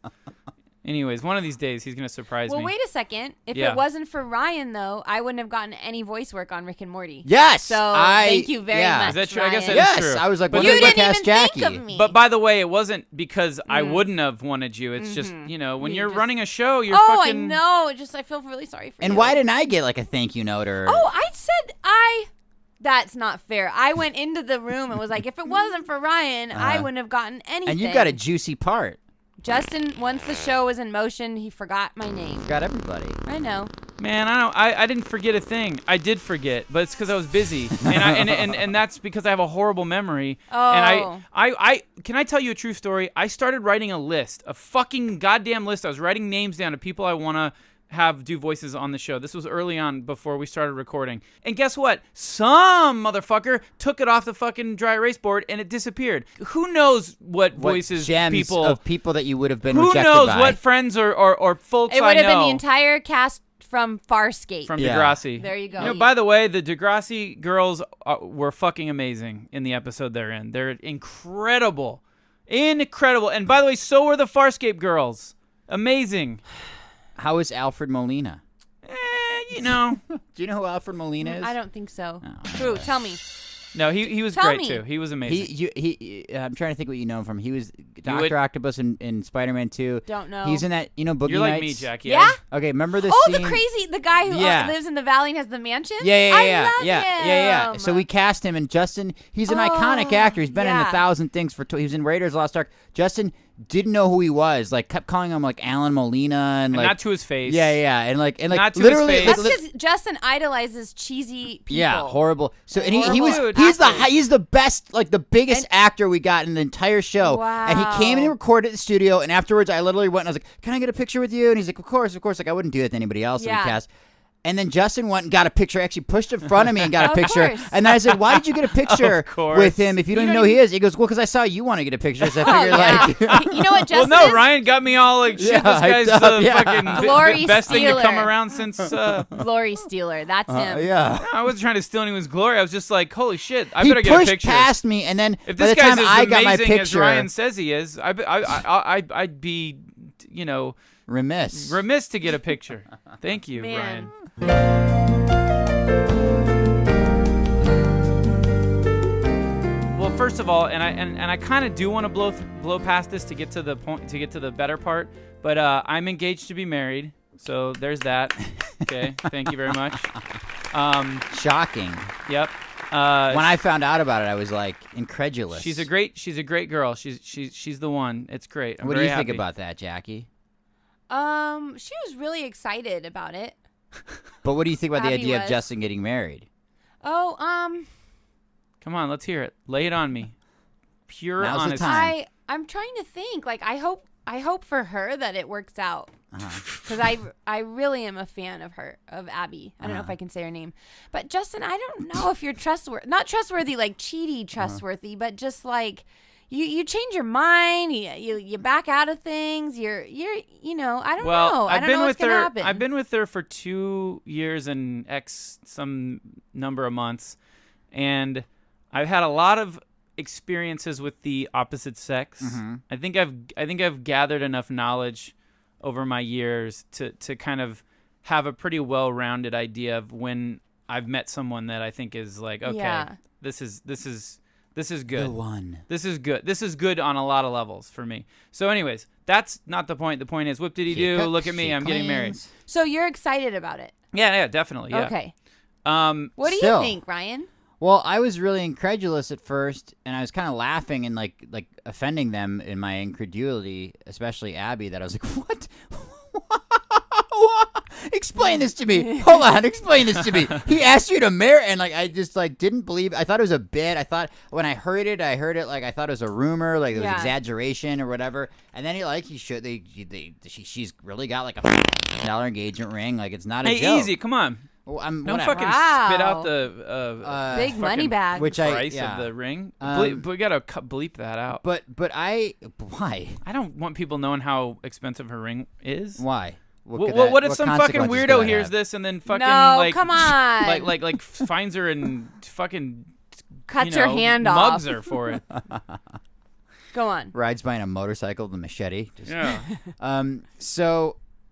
Anyways, one of these days he's gonna surprise Well, me. wait a second. If Yeah. it wasn't for Ryan, though, I wouldn't have gotten any voice work on Rick and Morty. Yes. So thank you very yeah. much. Is that true? I guess Ryan. that is Yes, true. I was like, But well, You look, didn't ask even Jackie. think of me. But by the way, it wasn't because I wouldn't have wanted you. It's just, you know, when you're running a show, you're Oh, fucking. I know. I feel really sorry for you. And why didn't I get like a thank you note or? Oh, I said That's not fair. I went into the room and was like, if it wasn't for Ryan, I wouldn't have gotten anything. and you got a juicy part. Justin, once the show was in motion, he forgot my name. Got everybody. I know. Man, I didn't forget a thing. I did forget, but it's because I was busy, and that's because I have a horrible memory. Oh. And I can I tell you a true story? I started writing a list, a fucking goddamn list. I was writing names down of people I want to have do voices on the show. This was early on before we started recording. And guess what? Some motherfucker took it off the fucking dry erase board and it disappeared. Who knows what voices gems people of people that you would have been Who rejected knows by. what friends or folks It I would have know been the entire cast from Farscape. from Yeah. Degrassi. There you go. You know, by the way, the Degrassi girls were fucking amazing in the episode they're in. They're incredible. Incredible. And by the way, so were the Farscape girls. Amazing. How is Alfred Molina? You know. Do you know who Alfred Molina is? I don't think so. Oh. Who? Tell me. No, he was Tell great me. too. He was amazing. I'm trying to think what you know him from. He was Dr. Octopus in Spider-Man 2. Don't know. He's in that, Boogie You're like Nights. me, Jackie. Yeah? Okay, remember this Oh, scene? the guy who Yeah. lives in the valley and has the mansion? Yeah. I love him. So we cast him, and Justin, he's an iconic actor. He's been in 1,000 things he was in Raiders of the Lost Ark. Justin didn't know who he was, like kept calling him like Alan Molina and like not to his face. Yeah, and Not to his literally face. That's because Justin idolizes cheesy people. yeah, horrible. So and he was Dude, he's the best, like the biggest actor we got in the entire show. Wow. And he came and he recorded at the studio, and afterwards I literally went and I was like, "Can I get a picture with you?" And he's like, Of course. Like I wouldn't do that to anybody else that we cast. And then Justin went and got a picture, actually pushed in front of me and got a Of picture. course. And then I said, "Why did you get a picture Of course. with him if you don't even know who he is?" He goes, "Well, because I saw you want to get a picture." So I figured like You know what Justin Well, no, is? Ryan got me all like, shit, Yeah, this guy's hyped up, yeah. fucking Glory best thing to come stealer. around since. Glory stealer. That's him. yeah. I wasn't trying to steal anyone's glory. I was just like, holy shit, I He better get a pushed picture. past me, and then If by this the guy's time as I got my amazing as picture, Ryan says he is, I'd be, remiss. remiss to get a picture. Thank you, Man. Ryan. Well, first of all, and I kind of do want to blow past this to get to the point, to get to the better part, but I'm engaged to be married, so there's that. Okay, thank you very much. Shocking. Yep. When I found out about it, I was like incredulous. She's a great girl. She's the one. It's great. I'm What do very you think happy. about that, Jackie? She was really excited about it. But what do you think about the Abby idea of was. Justin getting married? Oh, Come on, let's hear it. Lay it on me. Pure Now's the honesty. time. I'm trying to think. Like, I hope for her that it works out. Because I really am a fan of Abby. I don't know if I can say her name. But Justin, I don't know if you're trustworthy. Not trustworthy, like cheaty trustworthy, but just like you change your mind, you back out of things. You're I don't know. I don't know what's gonna happen. I've been with her for 2 years and some number of months, and I've had a lot of experiences with the opposite sex. Mm-hmm. I think I've gathered enough knowledge over my years to kind of have a pretty well-rounded idea of when I've met someone that I think is like, okay, Yeah. this is good. The one. This is good. This is good on a lot of levels for me. So anyways, that's not the point. The point is, what did he do? Look at me. I'm getting married. So you're excited about it. Yeah, definitely. Yeah. Okay. What What do Still. you think, Ryan? Well, I was really incredulous at first, and I was kind of laughing and like offending them in my incredulity, especially Abby. That I was like, "What? Explain this to me. Hold on, explain this to me." He asked you to marry, and like I just like didn't believe. I thought it was a bit. I thought when I heard it like I thought it was a rumor, like it was exaggeration or whatever. And then she's really got like $1,000 engagement ring. Like it's not a Hey, joke. easy. Come on. Well, Don't whatever. fucking Wow. spit out the Big money fucking bag. Which price yeah. of the ring. Um, We gotta bleep that out. But why? I don't want people knowing how expensive her ring is. Why? What if some fucking consequences could weirdo that hears have? this and then fucking No, like come on. like finds her and fucking Cuts her hand mugs off. her for it. Go on. Rides by on a motorcycle with a machete. Just, Yeah.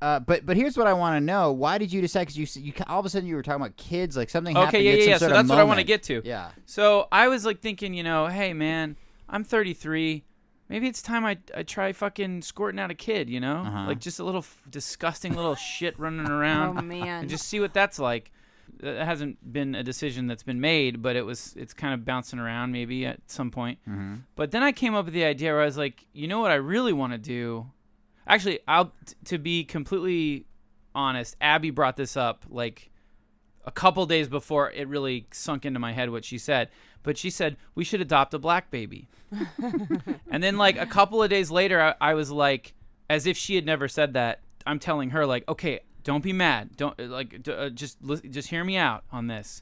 But here's what I want to know. Why did you decide? Because you all of a sudden you were talking about kids, like something happened. Okay, you had some yeah. So sort of that's what I want to moment. get to. Yeah. So I was like thinking, hey man, I'm 33. Maybe it's time I try fucking squirting out a kid, like just a little disgusting little shit running around. Oh man. And just see what that's like. It hasn't been a decision that's been made, but it's kind of bouncing around maybe at some point. Mm-hmm. But then I came up with the idea where I was like, you know what I really want to do? Actually, to be completely honest, Abby brought this up like a couple days before it really sunk into my head what she said. But she said, we should adopt a black baby. And then like a couple of days later, I was like, as if she had never said that, I'm telling her like, okay, don't be mad. Don't just hear me out on this.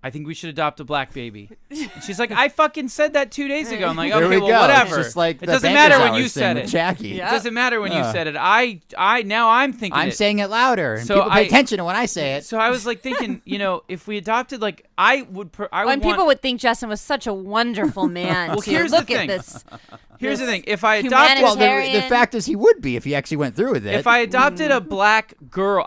I think we should adopt a black baby. And she's like, I fucking said that 2 days ago. I'm like, There okay, we well, go. whatever. It's just like it the doesn't Bankers matter when Hours you thing said with it. Jackie. It doesn't matter when you said it. Now I'm thinking I'm it. saying it louder. And So people pay attention to when I say it. So I was like thinking, if we adopted, like, I would When people would think Justin was such a wonderful man. Well, too. here's the Look at thing. this. Here's the thing. If I adopted, Well, the Humanitarian. fact is he would be if he actually went through with it. if I adopted a black girl,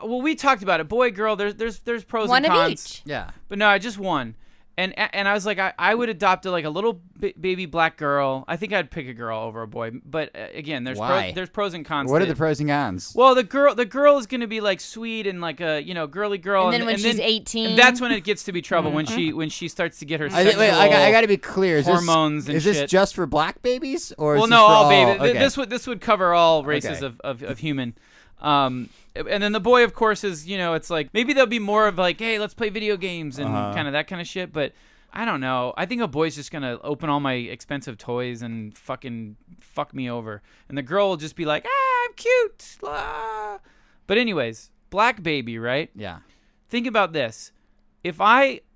well, we talked about it. Boy, girl. There's pros One and of cons. each. yeah. But no, I just one. And I was like, I would adopt a little baby black girl. I think I'd pick a girl over a boy. But again, there's pros and cons. What are the pros and cons? Well, the girl is gonna be like sweet and like a girly girl. And then when she's 18, and that's when it gets to be trouble when she starts to get her sexual I got to be clear. hormones and shit. Is this just for black babies or? Well, is no, this for all babies. Okay. This would cover all races of human. And then the boy, of course, is it's like maybe there'll be more of like, hey, let's play video games and kind of that kind of shit. But I don't know. I think a boy's just gonna open all my expensive toys and fucking fuck me over, and the girl will just be like, I'm cute. Ah. But anyways, black baby, right? Yeah. Think about this.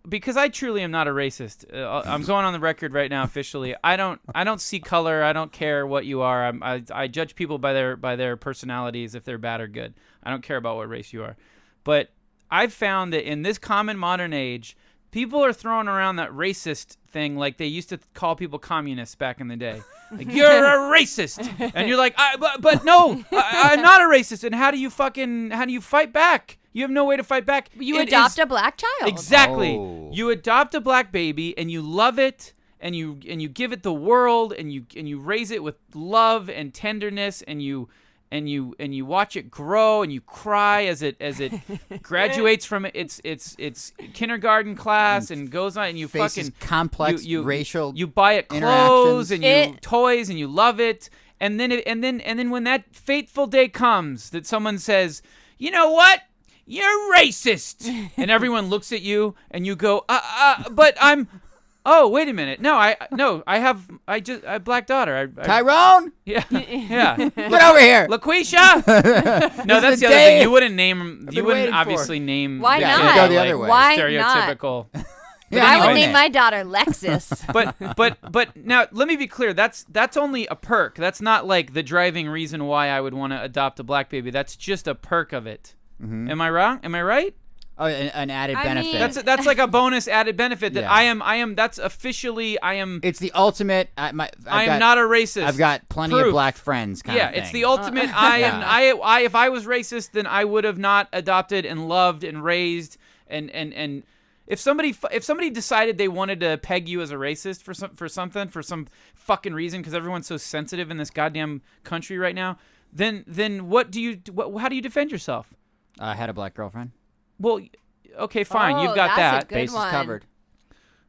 Because I truly am not a racist. I'm going on the record right now officially. I don't see color. I don't care what you are. I judge people by their personalities, if they're bad or good. I don't care about what race you are. But I've found that in this common modern age, people are throwing around that racist thing like they used to call people communists back in the day. Like, you're a racist. And you're like, but no, I'm not a racist. And how do you fight back? You have no way to fight back. You adopt a black child. Exactly. Oh. You adopt a black baby and you love it and you give it the world and you raise it with love and tenderness and you watch it grow and you cry as it graduates from its kindergarten class and goes on and you faces fucking complex you racial you buy it clothes interactions. and you toys and you love it and then when that fateful day comes that someone says, you know what? You're racist. And everyone looks at you and you go, but I'm, oh, wait a minute. No, I have a black daughter. Tyrone? Yeah. Yeah. Get over here. LaQuisha? No, that's the other thing. You wouldn't name, you wouldn't obviously name. Why the not? kid, Go the like, other way. Why stereotypical. Yeah, I would anyway. name my daughter Lexus. But now let me be clear. That's only a perk. That's not like the driving reason why I would want to adopt a black baby. That's just a perk of it. Mm-hmm. Am I wrong? Am I right? Oh, an added I benefit. mean- That's like a bonus added benefit that Yeah. I am. That's officially I am. It's the ultimate. I am not a racist. I've got plenty Proof. of black friends. Kind Yeah, of thing. it's the ultimate. I am. I if I was racist, then I would have not adopted and loved and raised and if somebody decided they wanted to peg you as a racist for some fucking reason because everyone's so sensitive in this goddamn country right now, then how do you defend yourself? I had a black girlfriend. Well, okay, fine, Oh, you've got that's a that. good Bases one. covered.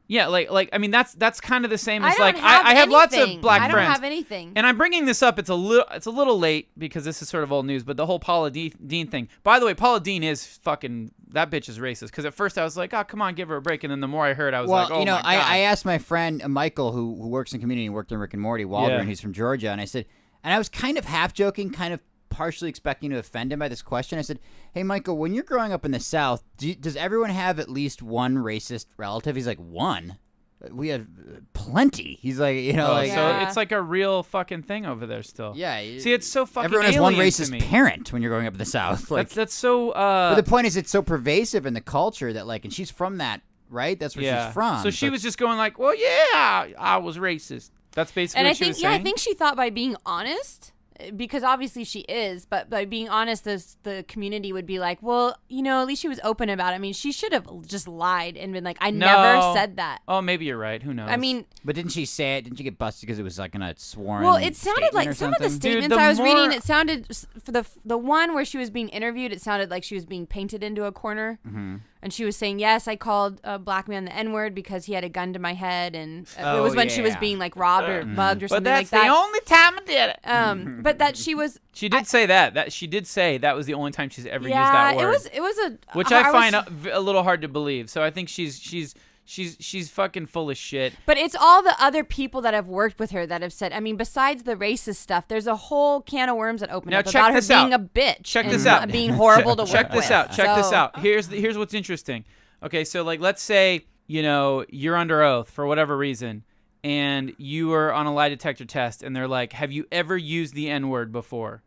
Yeah, like I mean that's kind of the same I as don't like have I have lots of anything. black I don't friends. have anything. And I'm bringing this up. It's a little late because this is sort of old news. But the whole Paula Dean thing. By the way, Paula Dean is fucking that bitch is racist. Because at first I was like, oh come on, give her a break. And then the more I heard, I was like, oh you know, my God. I asked my friend Michael, who works in community, worked in Rick and Morty, Waldron. Yeah. He's from Georgia, and I said, and I was kind of half joking, kind of partially expecting to offend him by this question. I said, hey Michael, when you're growing up in the South, does everyone have at least one racist relative? He's like, one. We have plenty. He's like, you know, like. So Yeah. it's like a real fucking thing over there still. Yeah. See, it's so fucking everyone has one alien to racist me. parent when you're growing up in the South. Like, That's so. but the point is, it's so pervasive in the culture that, like, and she's from that, right? That's where yeah. she's from. So she was just going like, well, yeah, I was racist. That's basically And what I she think, was yeah, saying. I think she thought by being honest, because obviously she is, but by being honest, the community would be like, well, you know, at least she was open about it. I mean, she should have just lied and been like, I never said that. Oh, maybe you're right. Who knows? I mean, But didn't she say it? Didn't she get busted because it was like in a sworn? well, it sounded statement like or some of the something? statements the I was more- reading. It sounded for the one where she was being interviewed. It sounded like she was being painted into a corner, and she was saying, "Yes, I called a black man the N-word because he had a gun to my head," and it was when she was yeah. being like robbed or mugged or but something like that's that. the only time I did it. But that she was. She did say that. That she did say that was the only time she's ever used Yeah, that word. it was a which I find was- a little hard to believe. So I think she's fucking full of shit. But it's all the other people that have worked with her that have said. I mean, besides the racist stuff, there's a whole can of worms that open Now up check about her this being out. a bitch. Check and this out. being horrible to work Check this with. out. Check this So- out. Here's what's interesting. Okay, so like let's say you're under oath for whatever reason, and you are on a lie detector test, and they're like, "Have you ever used the N-word before?"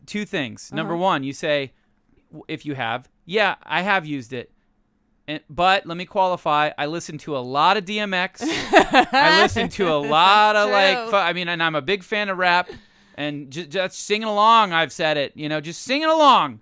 Two things. Number one, you say, if you have, yeah, I have used it. But let me qualify. I listen to a lot of DMX. I listen to a lot of True. and I'm a big fan of rap. And just singing along, I've said it. Just singing along.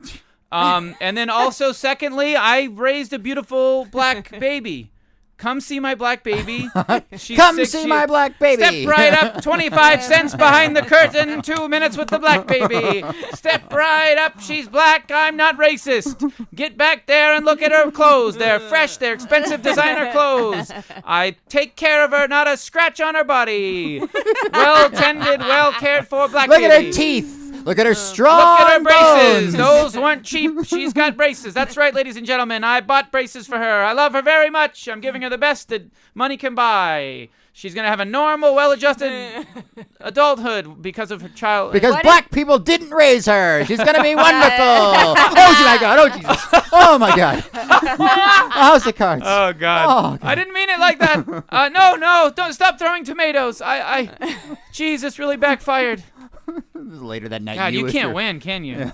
And then also, secondly, I raised a beautiful black baby. come see my black baby. She's Come 6 see my black baby. Step right up, 25 cents behind the curtain, 2 minutes with the black baby. Step right up, she's black, I'm not racist. Get back there and look at her clothes. They're fresh, they're expensive designer clothes. I take care of her, not a scratch on her body. Well tended, well cared for black Look baby. at her teeth. Look at her strong Look at her braces. bones. Those weren't cheap. She's got braces. That's right, ladies and gentlemen. I bought braces for her. I love her very much. I'm giving her the best that money can buy. She's going to have a normal, well-adjusted adulthood because of her child. Because What black people didn't raise her. She's going to be wonderful. Oh, my God. Oh, Jesus. Oh, my God. House of Cards. Oh, God. Oh, God. I didn't mean it like that. No. Don't stop throwing tomatoes. Jeez, this really backfired. Later that night. God, you with can't your- win, can you? Yeah.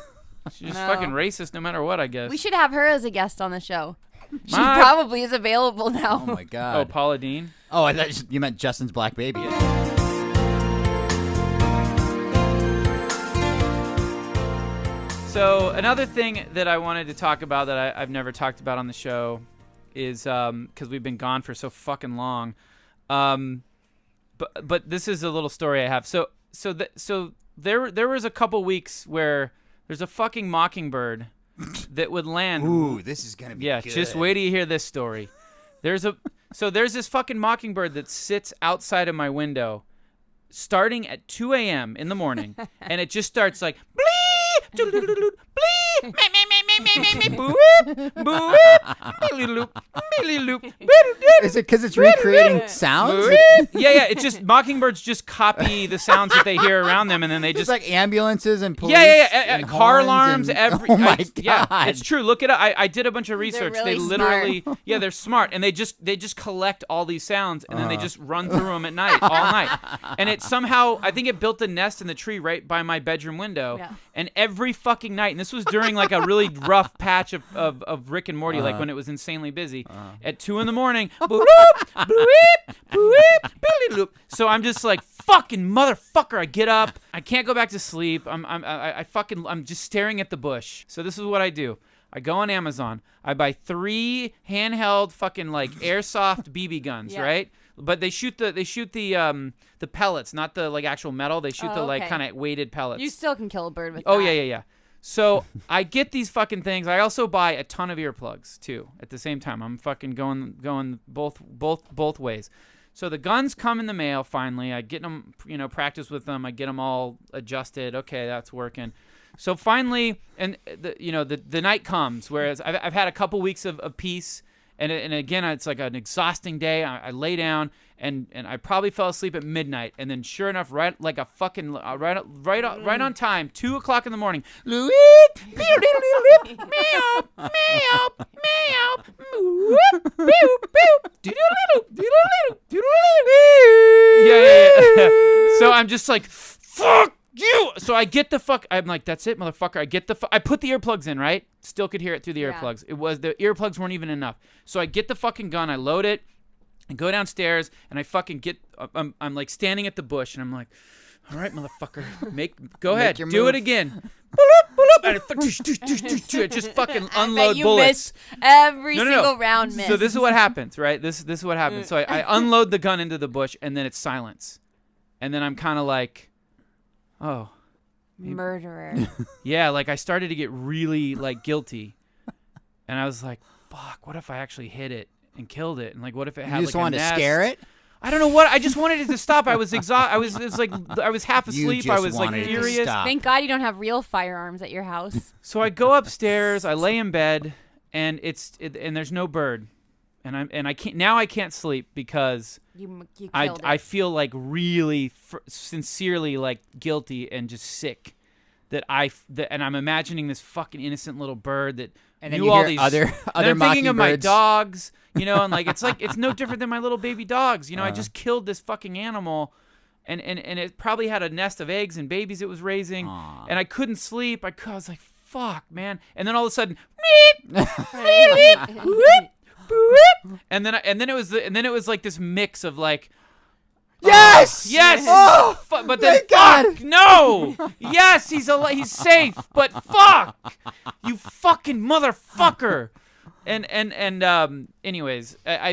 She's No. fucking racist no matter what, I guess. We should have her as a guest on the show. She My- probably is available now. Oh, my Oh, God. Paula Dean? Oh, I thought you meant Justin's black baby. So another thing that I wanted to talk about that I've never talked about on the show is because we've been gone for so fucking long. But this is a little story I have. So there was a couple weeks where there's a fucking mockingbird that would land. Ooh, this is going to be Yeah, good. just wait till you hear this story. There's this fucking mockingbird that sits outside of my window starting at 2 a.m. in the morning, and it just starts like, bleep, doodle-doodle-doo, bleep, meh, meh, meh, meh, meh, meh, meh, boop, boop, mealy-loop, mealy-loop, boop-doop, Is it because it's recreating sounds? yeah. It's just mockingbirds just copy the sounds that they hear around them, and then they Just just like ambulances and police. yeah. and Car horns alarms, and- every. Oh my God. Yeah, it's true. Look it up. I did a bunch of research. really They literally, yeah, they're smart, and they just collect all these sounds, and then they just run through them at night, all night. And it somehow, I think it built a nest in the tree right by my bedroom window. Yeah. And every fucking night, and this was during like a really rough patch of Rick and Morty, like when it was insanely busy. At 2 a.m, boop, boop, boop, boop. So I'm just like, fucking motherfucker. I get up. I can't go back to sleep. I'm just staring at the bush. So this is what I do. I go on Amazon. I buy 3 handheld fucking like airsoft BB guns, Yeah. right? But they shoot the pellets, not the like actual metal. They shoot the like okay. kind of weighted pellets. You still can kill a bird with Oh that. yeah. So I get these fucking things. I also buy a ton of earplugs too. At the same time, I'm fucking going both ways. So the guns come in the mail finally. I get them, practice with them. I get them all adjusted. Okay, that's working. So finally, and the night comes. Whereas I've had a couple weeks of peace, and again it's like an exhausting day. I lay down and I probably fell asleep at midnight, and then sure enough, right like a fucking right on time, 2 o'clock in the morning. Louis, meow, meow, meow, yeah. So I'm just like, fuck you. So I get the fuck. I'm like, that's it, motherfucker. I put the earplugs in, right? Still could hear it through the earplugs. It was the earplugs weren't even enough. So I get the fucking gun. I load it. I go downstairs and I fucking get. I'm like standing at the bush and I'm like, all right, motherfucker, go ahead, your do move. it again. And it just fucking I unload bet you bullets. missed every No. single round. Missed. So this is what happens, right? This is what happens. So I unload the gun into the bush, and then it's silence, and then I'm kind of like, oh, murderer. yeah. Like I started to get really like guilty, and I was like, fuck, what if I actually hit it and killed it, and like what if it had You just like wanted a to nest? scare it? I don't know what. I just wanted it to stop. I was exhausted. I was half You asleep. just I was like wanted it to furious. stop. Thank God you don't have real firearms at your house. So I go upstairs, I lay in bed, and and there's no bird, and I can't sleep because You killed I it. feel like really sincerely like guilty and just sick that and I'm imagining this fucking innocent little bird that And then knew you all hear these other and I'm thinking of my mockingbirds. dogs, and like it's no different than my little baby dogs. I just killed this fucking animal. And it probably had a nest of eggs and babies it was raising, and I couldn't sleep. I was like, "Fuck, man!" And then all of a sudden, and then it was like this mix of like, Yes! yes, Oh, but then thank God! fuck, no, yes, he's safe, but fuck, you fucking motherfucker. Anyways, I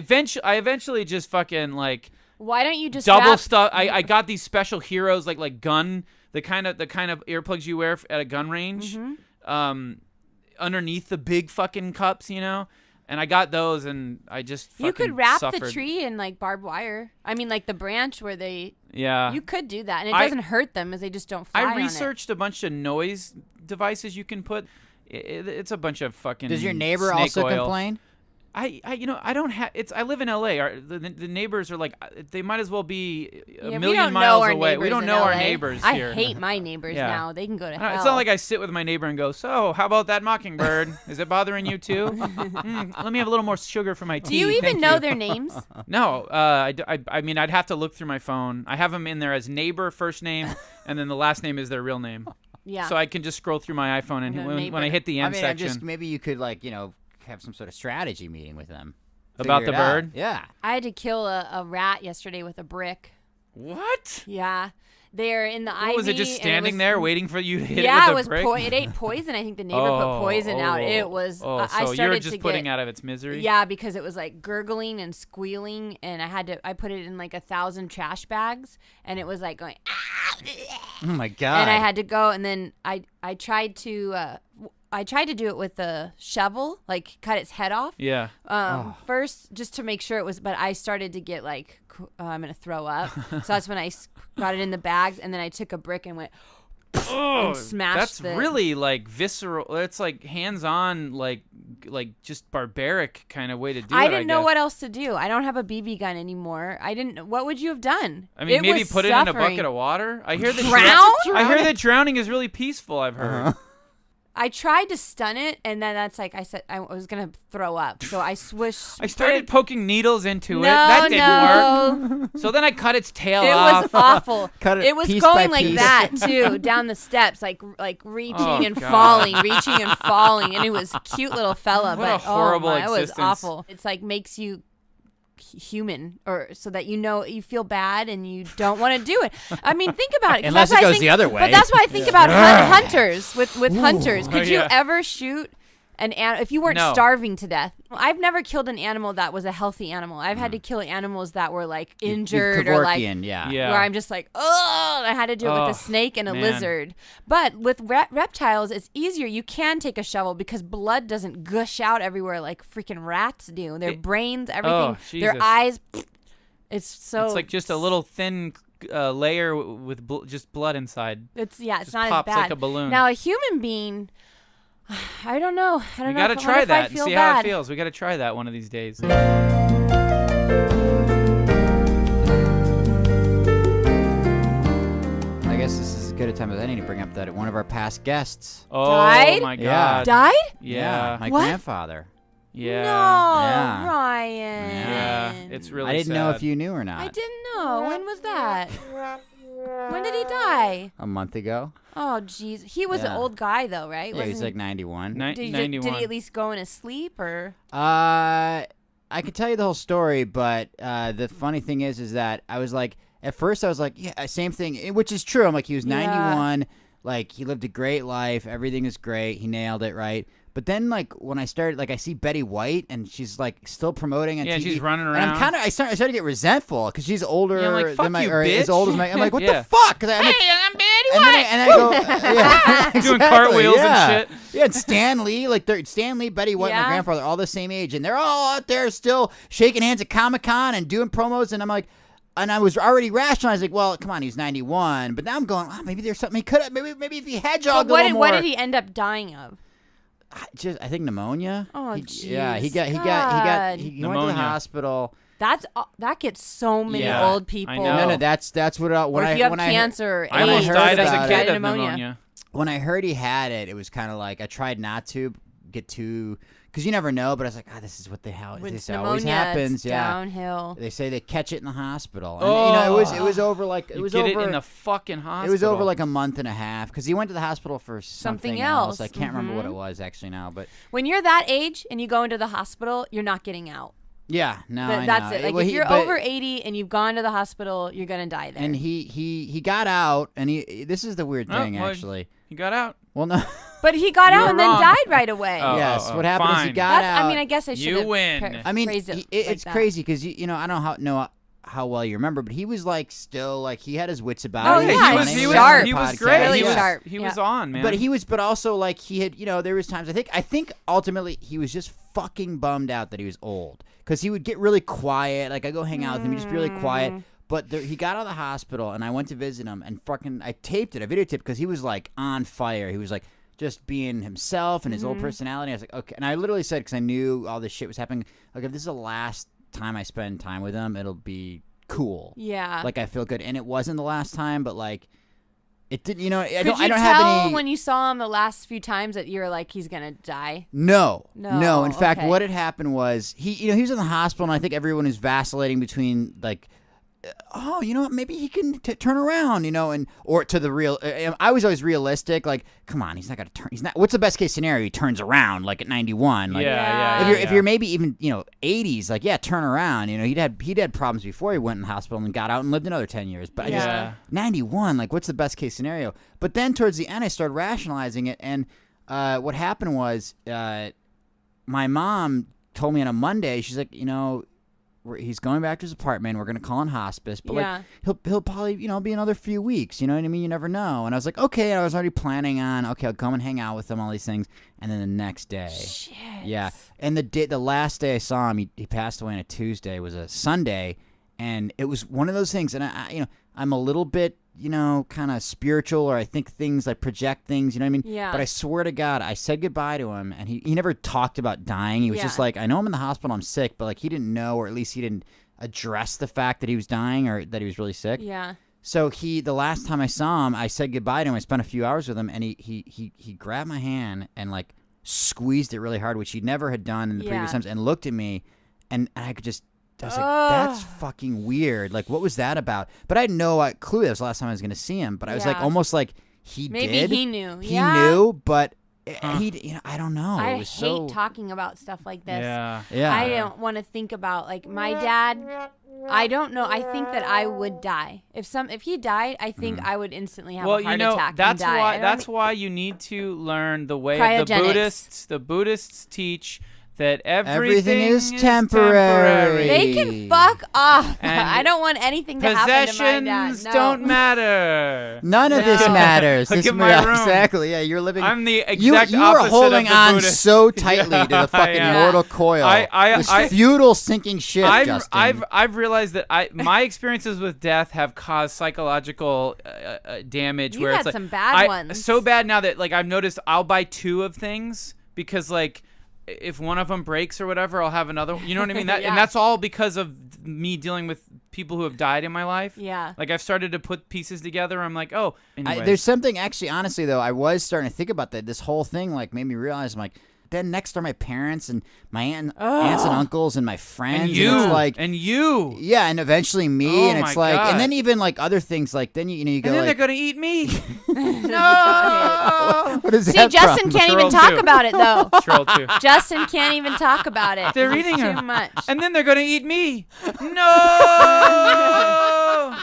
eventually just fucking like Why don't you just double wrap- stuff. I got these special heroes like gun, the kind of earplugs you wear at a gun range, underneath the big fucking cups, And I got those, and I just fucking You could wrap suffered. the tree in like barbed wire. I mean, like the branch where they. Yeah. You could do that, and it doesn't hurt them as they just don't fly I on it. researched a bunch of noise devices you can put. It's a bunch of fucking. Does your neighbor snake also oil. complain? I don't have. I live in L.A. The neighbors are like they might as well be a Yeah, we million don't know miles our away. We neighbors don't in know our LA. neighbors I here. hate my neighbors Yeah. now. They can go to hell. It's not like I sit with my neighbor and go, so how about that mockingbird? Is it bothering you too? Let me have a little more sugar for my tea. Do you even Thank know you. their names? No. I mean, I'd have to look through my phone. I have them in there as neighbor first name, and then the last name is their real name. Yeah. So I can just scroll through my iPhone, and The when I hit the I end mean, section. maybe you could have some sort of strategy meeting with them. About Figure the it out. bird? Yeah. I had to kill a rat yesterday with a brick. What? Yeah. They're in the ivy. What, was it just standing there waiting for you to hit Yeah, it with a brick? it ate poison. I think the neighbor put poison out. It was. I so started you're just to putting get, out of its misery? Yeah, because it was like gurgling and squealing, and I put it in like 1,000 trash bags, and it was like going. Oh my god. And I had to go, and then I tried to do it with a shovel, like cut its head off. Yeah. First, just to make sure it was, but I started to get like, I'm gonna throw up. So that's when I got it in the bags, and then I took a brick and went and smashed. That's really like visceral. It's like hands-on, like just barbaric kind of way to do it. I didn't know guess. what else to do. I don't have a BB gun anymore. I didn't. What would you have done? I mean, It maybe was put it in a suffering. bucket of water. I hear that Drown? I hear that drowning is really peaceful. I've heard. I tried to stun it, and then that's like I said I was gonna throw up. So I swished. I started poking needles into it. No, That didn't no. work. So then I cut its tail It off. was awful. Cut it It was piece going by like piece. that too, down the steps, like reaching Oh, and God. falling, reaching and falling, and it was a cute little fella. What a but horrible it was existence. awful. It's like makes you human, or so that you feel bad and you don't want to do it. I mean, think about it. 'Cause Unless that's it why I goes think- the other way. But that's why I think about hunters with hunters. Could you Yeah. ever shoot if you weren't No. starving to death? I've never killed an animal that was a healthy animal. I've had to kill animals that were like injured or like Kevorkian, yeah. Yeah. where I'm just like, oh, I had to do it with Oh, a snake and a man. lizard. But with reptiles, it's easier. You can take a shovel because blood doesn't gush out everywhere like freaking rats do. Their brains, everything, their Jesus. eyes. It's so. It's like just a little thin layer with just blood inside. It's not just as pops bad. like a balloon. Now a human being, I don't know. I don't We know. got to if- I try wonder if that I'd and feel see bad. how it feels. We got to try that one of these days. I guess this is as good a time as any to bring up that one of our past guests. Oh Died? my Yeah. God. Died? Yeah. my What? grandfather. Yeah. No, Yeah. Ryan. Yeah. It's really I didn't know sad. if you knew or not. I didn't know. When was that? When did he die? A month ago. Oh, jeez. He was an Yeah. old guy, though, right? Yeah, he's Wasn't- like 91. Ni- did 91. he at least go in his sleep, or? I could tell you the whole story, but the funny thing is that I was like, at first I was like, yeah, same thing, which is true. I'm like, he was 91, like he lived a great life, everything is great, he nailed it, right? But then, like, when I started, like, I see Betty White, and she's like still promoting on Yeah, TV. she's running And I'm around. kind of, I started to get resentful because she's older Yeah, I'm like, fuck than my, you, or as bitch. old as my. I'm like, what Yeah. the fuck? 'Cause I'm like, I'm Betty and then I go, yeah, Doing exactly, cartwheels and yeah. shit. Yeah, and Stan Lee, Stan Lee, Betty White, my Yeah. grandfather, all the same age, and they're all out there still shaking hands at Comic-Con and doing promos, and I'm like, and I was already rationalizing, like, well, come on, he's 91, but now I'm going, oh, maybe there's something he could have, maybe if he hedgehogged a little more. What did he end up dying of? I think pneumonia. Oh, yeah, he jeez, went God. to the Pneumonia. hospital. That gets so many Yeah, old I people. know. No, that's what Or when if you have when cancer or I almost AIDS, died as about a it. kid died of pneumonia. when I heard he had it, it was kind of like I tried not to get too, because you never know. But I was like, this is what With this pneumonia, always happens. it's Yeah, downhill. they say they catch it in the hospital. And, it was over like it You was get over it in the fucking hospital. it was over like a month and a half because he went to the hospital for something else. I can't remember what it was actually now, but When you're that age and you go into the hospital, you're not getting out. yeah, no, I That's know. it. Like Well, if you're but- over 80 and you've gone to the hospital, you're gonna die there. and he got out, and this is the weird Oh, thing well, actually. He got out. Well, no. But he got You out were and then wrong. died right away. Yes. What happened is he fine. got That's, out. I mean, I guess I should You have win. I mean, phrased it it's like crazy because you know I don't know how well you remember, but he was like still like he had his wits about Oh, him. yeah, He he was was on sharp. the He was podcast. great. Really he was, sharp. He Yeah. was on, man. But he was, but also like he had, you know, there was times I think ultimately he was just fucking bummed out that he was old because he would get really quiet. Like I go hang out with him, he'd just be really quiet. But he got out of the hospital and I went to visit him and fucking I taped it, I videotaped because he was like on fire. He was like just being himself and his old personality. I was like, okay, and I literally said because I knew all this shit was happening. Like if this is the last time I spend time with him, it'll be cool. Yeah. Like I feel good, and it wasn't the last time, but like. It didn't, you know. I Could don't you have tell any. when you saw him the last few times that you were like, he's gonna die? No. No, In fact, okay. what had happened was he was in the hospital, and I think everyone was vacillating between like, oh, you know what, maybe he can turn around, you know, and or to the real. I was always realistic, like, come on, he's not gonna turn. He's not. What's the best case scenario? He turns around like at 91. Like, yeah. if you're maybe even 80s, like turn around. You know, he'd had problems before he went in the hospital and got out and lived another 10 years. But I just Yeah. 91, like what's the best case scenario? But then towards the end, I started rationalizing it, and what happened was my mom told me on a Monday, she's like, he's going back to his apartment. We're gonna call in hospice, but like he'll probably be another few weeks. You know what I mean? You never know. And I was like, okay. I was already planning on I'll come and hang out with him, all these things. And then the next day, Shit. yeah. And the last day I saw him, he passed away on a Tuesday. Was a Sunday, and it was one of those things. And I'm a little bit kind of spiritual, or I think things, like project things. You know what I mean? Yeah. But I swear to God, I said goodbye to him, and he never talked about dying. He was just like, I know I'm in the hospital, I'm sick, but like he didn't know, or at least he didn't address the fact that he was dying or that he was really sick. Yeah. So the last time I saw him, I said goodbye to him. I spent a few hours with him, and he grabbed my hand and like squeezed it really hard, which he never had done in the previous times, and looked at me, and I could just. I was like, that's fucking weird. Like, what was that about? But I had no clue that was the last time I was going to see him. But I was like, almost like he did. Maybe he knew. He knew, but he, I don't know. I It was hate talking about stuff like this. Yeah. I don't want to think about like my dad. I don't know. I think that I would die if he died. I think I would instantly have a heart attack. That's and die. that's why you need to learn the way of the Buddhists. The Buddhists teach that everything is temporary. They can fuck off. And I don't want anything to happen to my dad. Possessions No. don't matter. None of this matters. Look This at my room. Exactly. Yeah, you're living. I'm the You exact are opposite holding of the on Buddhist. so tightly to the fucking Yeah. mortal coil. This feudal sinking ship, Justin. I've realized that my experiences with death have caused psychological damage. You've where had it's like, some bad ones. So bad now that like I've noticed I'll buy 2 of things because like if one of them breaks or whatever, I'll have another. You know what I mean? And that's all because of me dealing with people who have died in my life. Yeah. Like I've started to put pieces together. I'm like, oh. Anyway. There's something actually, honestly though, I was starting to think about that. This whole thing like made me realize I'm like. Then next are my parents and my aunts and uncles and my friends. And you. it's like, and you. Yeah, and eventually me. Oh and it's my like, God. and then even like other things like, then you go And then like. they're going to eat me. No. What is See, that Justin from? can't even Troll talk too. about it though. Troll too. Justin can't even talk about it. They're It's eating her. too much. And then they're going to eat me. No.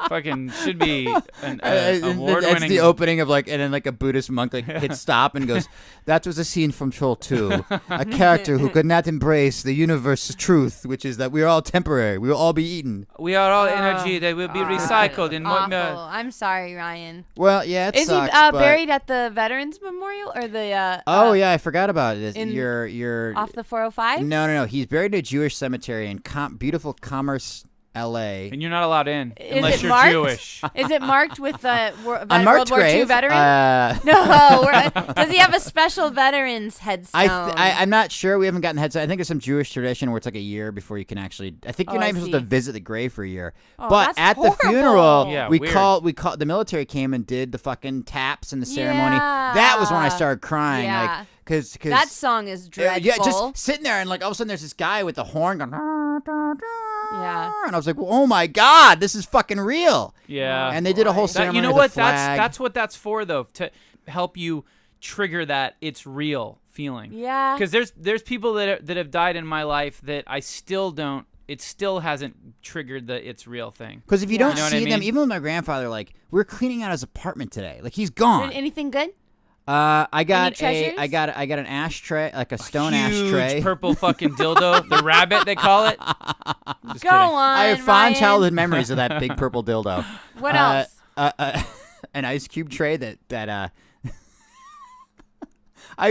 Fucking should be an award-winning. That's the opening of like, and then like a Buddhist monk like hits stop and goes, "That was a scene from Troll 2. A character who could not embrace the universe's truth, which is that we are all temporary. We will all be eaten." We are all energy that will be recycled in what? Awful. I'm sorry, Ryan. Well, yeah, it Is sucks. he but- buried at the Veterans Memorial or the? Oh yeah, I forgot about it. in- You're off the 405. No. He's buried in a Jewish cemetery in beautiful Commerce, L.A. And you're not allowed in Is unless it you're marked? Jewish. Is it marked with the World Unmarked War II grave. veteran? No. Does he have a special veterans headstone? I'm not sure. We haven't gotten heads. I think there's some Jewish tradition where it's like a year before you can actually. I think you're not even supposed to visit the grave for a year. Oh, but that's at horrible. the funeral, Yeah, we weird. called the military came and did the fucking taps and the ceremony. That was when I started crying. Yeah. Like, Cause that song is dreadful. yeah, just sitting there and like all of a sudden there's this guy with the horn going. Yeah. And I was like, oh my God, this is fucking real. Yeah. And they did a whole That, ceremony you know with what? a flag. That's what that's for, though, to help you trigger that it's real feeling. Yeah. Because there's people that have died in my life that I still don't. It still hasn't triggered the it's real thing. Because if you don't You know what see I them, mean? even with my grandfather, like we were cleaning out his apartment today. Like he's gone. Anything good? I got treasures? I got an ashtray, like a stone Huge ashtray. purple fucking dildo. The rabbit, they call it. Just Go kidding. on. I have fond Ryan. childhood memories of that big purple dildo. What else? An ice cube tray that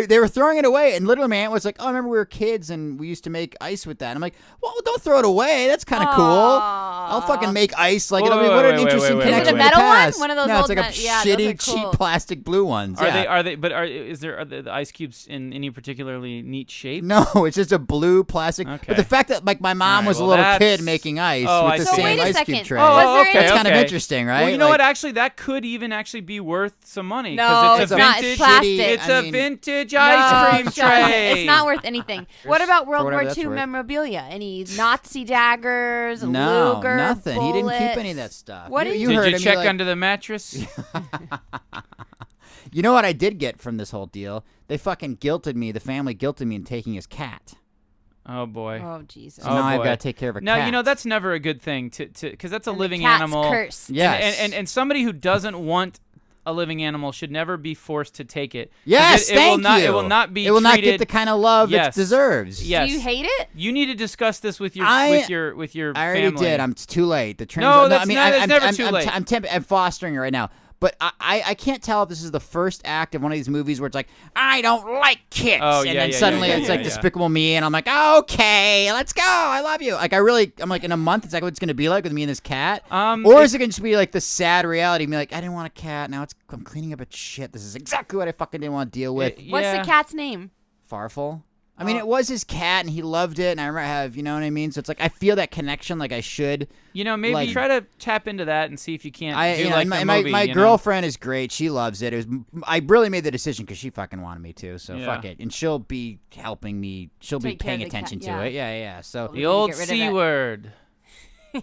they were throwing it away, and literally my aunt was like, "Oh, I remember we were kids and we used to make ice with that." And I'm like, "Well, don't throw it away. That's kind of cool. I'll fucking make ice. Like, it'll be what an interesting wait, connection wait, to wait. the Is it a metal one? past." One of those No, it's old like a yeah, those shitty, are cool. cheap plastic blue ones. Are yeah. they? Are they? But is there are the ice cubes in any particularly neat shape? No, it's just a blue plastic. Okay. But the fact that like my mom Alright, was a well, little that's- kid making ice Oh, I with the see. So same wait a ice second. cube tray. Was there okay, any- That's kind of okay. interesting, right? Well, you know Like, what? Actually, that could even actually be worth some money. No, 'cause it's a not. vintage. It's plastic. It's I a mean- vintage No, ice cream shut up. tray. It's not worth anything. What about World whatever War that's II worth. memorabilia? Any Nazi daggers, No, Luger nothing. He didn't keep bullets? any of that stuff. What you, did you Did heard you him, check like, under the mattress? You know what I did get from this whole deal? They fucking guilted me. The family guilted me in taking his cat. Oh boy. Oh Jesus! So now I've boy. got to take care of a Now cat. you know that's never a good thing to because that's a And the living cat's animal. cursed. Yes. And somebody who doesn't want a living animal should never be forced to take it. 'Cause Yes, it will thank not, you. It will not be. It will not treated, get the kind of love Yes. it deserves. Yes. Do you hate it? You need to discuss this with your I with your I already family. did. It's too late. The trans- No, that's I mean, not- it's I'm, never I'm, too I'm, late. I'm fostering it right now. But I can't tell if this is the first act of one of these movies where it's like, I don't like kids. Oh, and yeah, then yeah, suddenly yeah, it's yeah, like yeah. Despicable Me, and I'm like, okay, let's go. I love you. Like, I'm like, in a month, it's like what it's going to be like with me and this cat. Or is it going to be like the sad reality? Me like, I didn't want a cat. Now I'm cleaning up its shit. This is exactly what I fucking didn't want to deal with. What's the cat's name? Farfel. I mean, it was his cat, and he loved it, and I remember you know what I mean? So it's like, I feel that connection like I should. You know, maybe like- try to tap into that and see if you can't do You know, like my, the my, movie. my you know? girlfriend is great. She loves it. I really made the decision because she fucking wanted me to. So Yeah. fuck it. And she'll be helping me. She'll be Take care of paying the cat, attention to yeah. it. Yeah. So The old get rid of C that. word.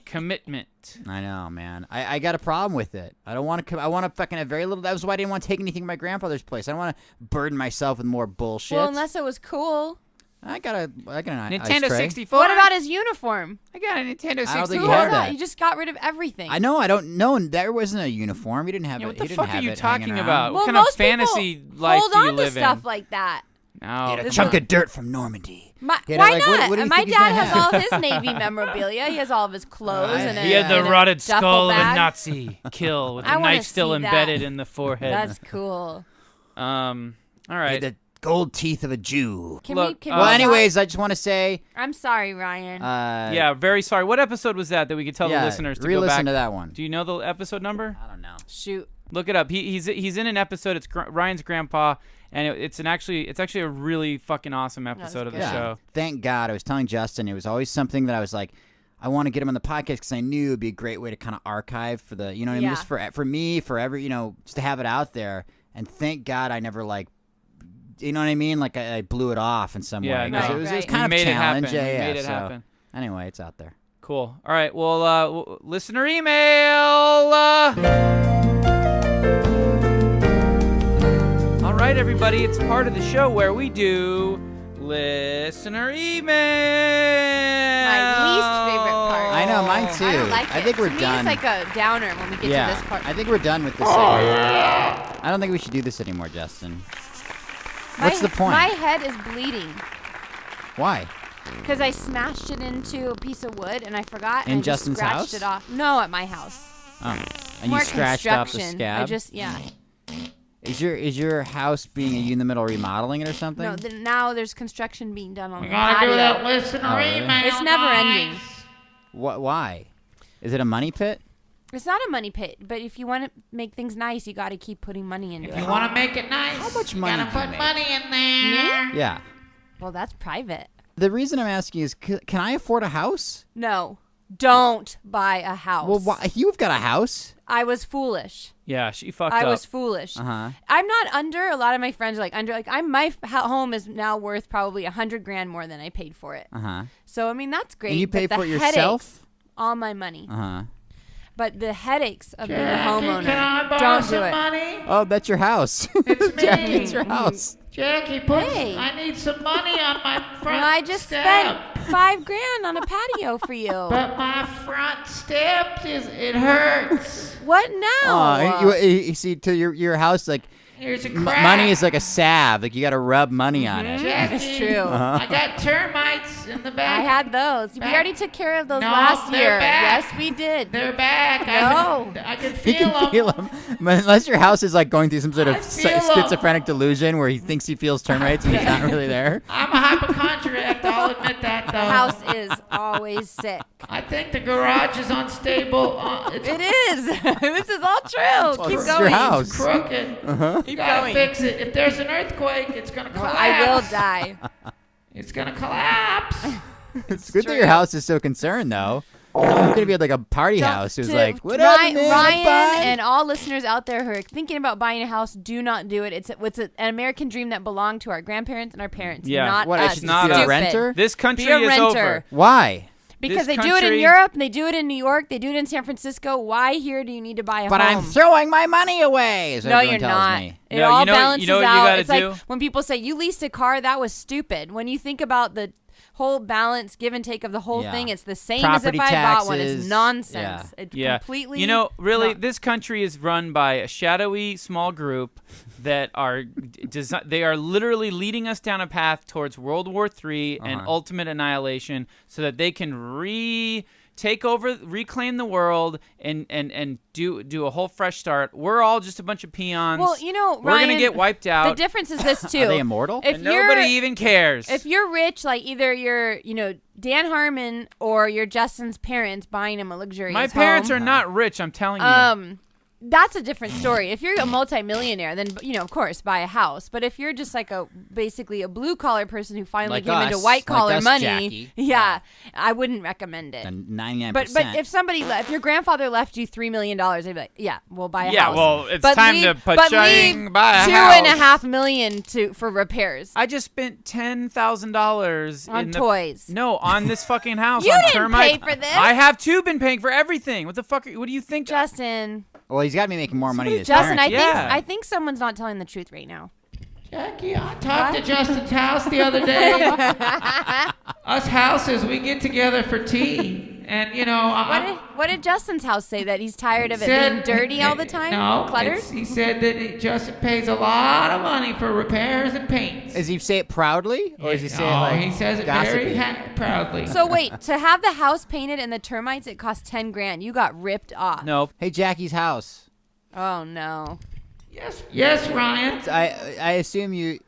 Commitment. I know, man. I got a problem with it. I don't want to. I want to fucking have very little. That was why I didn't want to take anything from my grandfather's place. I don't want to burden myself with more bullshit. Well, unless it was cool. I got an ice Nintendo tray. 64. What about his uniform? I got a Nintendo 64. I don't think Who you have was that. You just got rid of everything. I know. I don't know. There wasn't a uniform. He didn't have Yeah, it. what he the didn't fuck are have you it hanging talking around. about? well, What kind of most people fantasy life hold do you on live to stuff in? like that. No. He had a This chunk is- of dirt from Normandy. Why You know, like, not? what do you My think he's dad gonna has have? all his Navy memorabilia. He has all of his clothes and He had the and a rotted duffel skull of a bag. Nazi kill with I the wanna knife still see that. embedded in the forehead. That's cool. All He right. had the gold teeth of a Jew. Can Look, we? Can uh, we Well, talk- anyways, I just want to say, I'm sorry, Ryan. Yeah, very sorry. What episode was that we could tell the listeners to go re-listen back? to that one. Do you know the episode number? I don't know. Shoot. Look it up. He's in an episode. It's Ryan's grandpa, and it's actually a really fucking awesome episode of the good. show. Thank God. I was telling Justin, it was always something that I was like, I want to get him on the podcast because I knew it would be a great way to kind of archive for the, you know what I mean? Yeah. Just for me, forever, you know, just to have it out there. And thank God I never like, you know what I mean? Like I blew it off in some Yeah, way. no. 'Cause Right, it was right. kind We of made a it happen. challenge. We Yeah, made it so, happen. Anyway, it's out there. Cool. All right. Well, listener email. All right, everybody. It's part of the show where we do listener email. My least favorite part. I know, mine too. I don't like it. I think we're to me, done. it's like a downer when we get Yeah, to this part. I think we're done with this segment. I don't think we should do this anymore, Justin. What's the point? My head is bleeding Why? because I smashed it into a piece of wood and I forgot. In and I just Justin's scratched house? it off. No, at my house. Oh, and More you scratched off the construction. scab. I just Is your house being are you in the middle of remodeling it or something? no. Now there's construction being done on We the gotta patio. do that listener Oh, really? email. It's never guys. ending. Why? Is it a money pit? It's not a money pit, but if you want to make things nice, you got to keep putting money into If it. you want to make it nice, How much you money gotta do you put make? money in there. Yeah. Well, that's private. The reason I'm asking is, can I afford a house? No, don't buy a house. Well, why, you've got a house. I was foolish. Yeah, she fucked I up. was foolish. Uh-huh. I'm not under. A lot of my friends are like under. Like home is now worth probably $100,000 more than I paid for it. Uh-huh. So I mean that's great. And you but pay the for it headaches, yourself? all my money. Uh-huh. But the headaches of being a Jackie, homeowner. can I borrow Don't some do it. money? Oh, that's your house. It's me. Jackie, it's your house. Jackie, Hey. I need some money on my front Well, I just step. spent $5,000 on a patio for you. But my front step it hurts. What now? Oh, you see, to your house, like Here's a crack. money is like a salve. Like you got to rub money on it. Jackie, It's true. I got termites in the back. I had those. We Back. already took care of those No, last they're year. back. Yes, we did. They're back. No. I can You feel them. can feel them. Unless your house is like going through some sort of I feel 'em. schizophrenic delusion where he thinks he feels termites and he's not really there. I'm a hypochondriac. I'll admit that, though. The house is always sick. I think the garage is unstable. It's It is. This is all true. Keep it's going. your house. crooked. You gotta going. fix it. If there's an earthquake, it's gonna Well, collapse. I will die. It's gonna collapse. It's good that your house is so concerned, though. It's gonna be like a party house. Who's To like, what up, man? Ryan Bye." and all listeners out there who are thinking about buying a house, do not do it. It's an American dream that belonged to our grandparents and our parents, Yeah. not What, I us. should not be a us. renter? This country Be a is renter. over. Why? Because This they do it in country- Europe, and they do it in New York, they do it in San Francisco. Why here do you need to buy a But home? I'm throwing my money away. Is what No, everyone you're tells not. me. It No, all you know- balances you know what you out. gotta It's do? like when people say you leased a car, that was stupid. When you think about the whole balance, give and take of the whole Yeah. thing, it's the same Property as if I bought one. It's taxes. nonsense. Yeah. It's Yeah. completely. You know, really, not- this country is run by a shadowy small group that are they are literally leading us down a path towards World War III and ultimate annihilation so that they can take over, reclaim the world, and do a whole fresh start. We're all just a bunch of peons. Well, you know, we're Ryan, gonna get wiped The out. difference is this too. Are they immortal? If and you're nobody even cares. if you're rich, like either you're Dan Harmon or you're Justin's parents buying him a luxurious My parents home, are not rich. I'm telling you. that's a different story. If you're a multimillionaire, then of course buy a house. But if you're just like basically a blue collar person who finally Like came into us. white collar Like us, money, Jackie. yeah, I wouldn't recommend it. And 99%. But if your grandfather left you $3 million, they'd be like, yeah, we'll buy a Yeah, house. well, it's But time leave- to put but shining, leave buy a $2.5 million for repairs I just spent $10,000 on in toys. No, on this fucking house. You on didn't termite. pay for this. I have too been paying for everything. What the fuck? What do you think? Justin, well, he's got to be making more money than his Justin, parents. Yeah. I think someone's not telling the truth right now. Jackie, I talked to Justin's house the other day. Us houses, we get together for tea. And, What did Justin's house say? That he's tired of it said- being dirty all the time? No, Cluttered? he said that Justin pays a lot of money for repairs and paints. Does he say it proudly? Or does he say it No, like he says it gossipy? very proudly. So wait, to have the house painted and the termites, it cost $10,000. You got ripped off. No. Hey, Jackie's house. Oh no. Yes, Ryan. I assume you...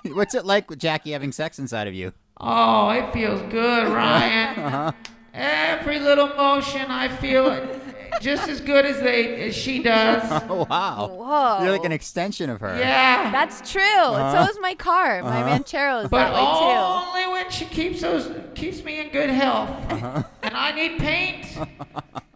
What's it like with Jackie having sex inside of you? Oh, it feels good, Ryan. Every little motion, I feel it just as good as she does. Oh, wow. Whoa. You're like an extension of her. Yeah. That's true. And so is my car. My Ranchero is But that way too. only when she keeps me in good health. And I need paint.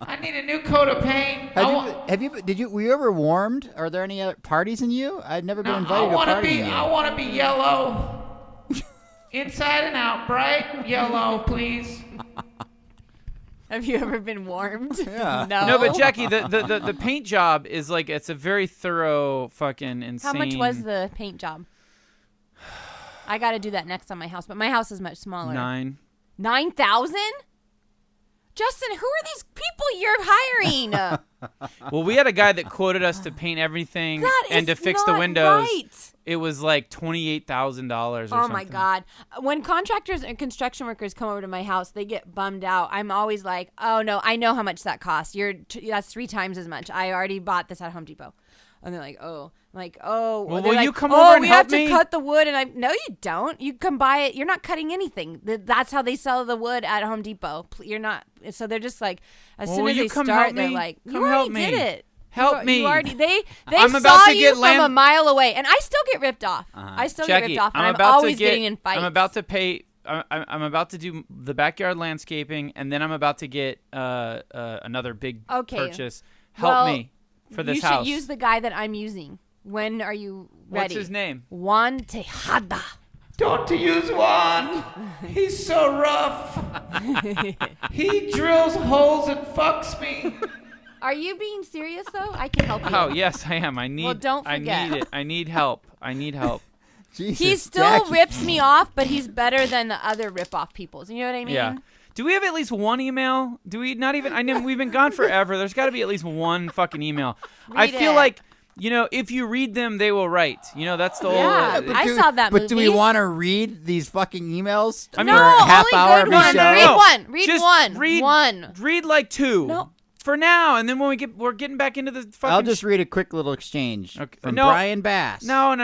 I need a new coat of paint. Were you ever warmed? Are there any other parties in you? I've never been invited to a party in you. I want to be yellow. Inside and out, bright yellow, please. Have you ever been warmed? Yeah. No. No, but Jackie, the paint job is like it's a very thorough fucking insane. How much was the paint job? I got to do that next on my house, but my house is much smaller. 9. 9,000? Justin, who are these people you're hiring? Well, we had a guy that quoted us to paint everything That and is to fix the not windows. right. It was like $28,000 or something. Oh my God. When contractors and construction workers come over to my house, they get bummed out. I'm always like, oh no, I know how much that costs. That's 3 times as much. I already bought this at Home Depot. And they're like, oh. I'm like, oh. Well, They're will like, you come over and we help have me? to cut the wood. And no, you don't. You can buy it. You're not cutting anything. That's how they sell the wood at Home Depot. You're not. So they're just like, as soon will as you they come start, help they're me? like, you Come already help me. did it. Help me. You already, they I'm saw about to you get from a mile away. And I still get ripped off. I still get Jackie, ripped off. And I'm about always to get, getting in fights. I'm about to pay. I'm about to do the backyard landscaping, and then I'm about to get another big purchase. Help me for this house. You should use the guy that I'm using. When are you ready? What's his name? Juan Tejada. Don't use one. He's so rough. He drills holes and fucks me. Are you being serious though? I can help you. Oh yes, I am. I need. Well, don't forget. I need it. I need help. I need help. Jesus, He still Jackie. rips me off, but he's better than the other rip-off peoples. You know what I mean? Yeah. Do we have at least one email? Do we not even? I know we've been gone forever. There's got to be at least one fucking email. I Read feel it. like if you read them, they will write. That's the whole. Yeah, I saw that movie. But do we want to read these fucking emails I for mean, no, a half only hour good every ones. show? Read one. Read Just one. One. Read like 2. No. For now, and then when we're getting back into the fucking. I'll just read a quick little exchange from No. Brian Bass. No.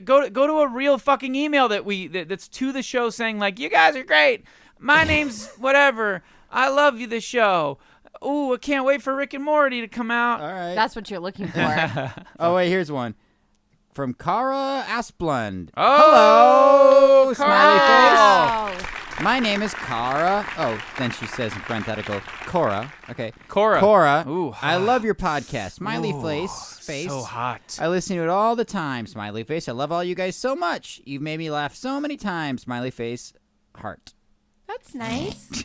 Go to a real fucking email that's to the show saying like, you guys are great. My name's whatever. I love you. The show. Ooh, I can't wait for Rick and Morty to come out. All right. That's what you're looking for. Oh wait, here's one from Cara Asplund. Oh, Hello, smiley face. Wow. My name is Cara. Oh, then she says in parenthetical, Cora. Okay. Cora. Cora. Ooh, I love your podcast. Smiley face. So hot. I listen to it all the time. Smiley face. I love all you guys so much. You've made me laugh so many times. Smiley face. Heart. That's nice.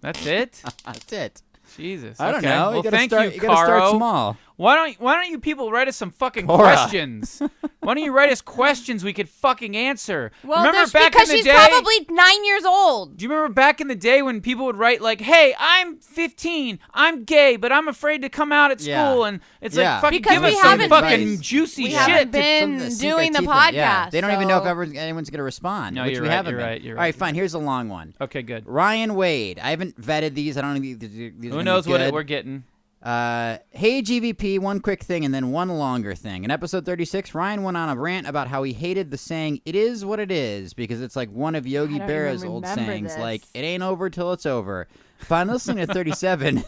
That's it. That's it. Jesus. I don't okay. know. Well, you thank gotta you, start, gotta start Caro. small. Why don't you people write us some fucking Cora. questions? Why don't you write us questions we could fucking answer? Well, remember there's back because in the she's day? probably 9 years old. Do you remember back in the day when people would write like, "Hey, I'm 15, I'm gay, but I'm afraid to come out at Yeah. school," and it's Yeah. like, fucking Because give we us some haven't- fucking Advice. juicy We shit. haven't to- been From doing the secret podcast. teeth. Yeah. They don't even know if so- anyone's going to respond. No, which you're we right, haven't you're been. right, you're All right, right. fine. Here's a long one. Okay, good. Ryan Wade. I haven't vetted these. I don't know if these are Who gonna knows be what good. we're getting? Hey GVP, one quick thing and then one longer thing. In episode 36, Ryan went on a rant about how he hated the saying "it is what it is" because it's like one of Yogi I don't Berra's even old remember sayings, this. like "it ain't over till it's over." Upon listening to 37,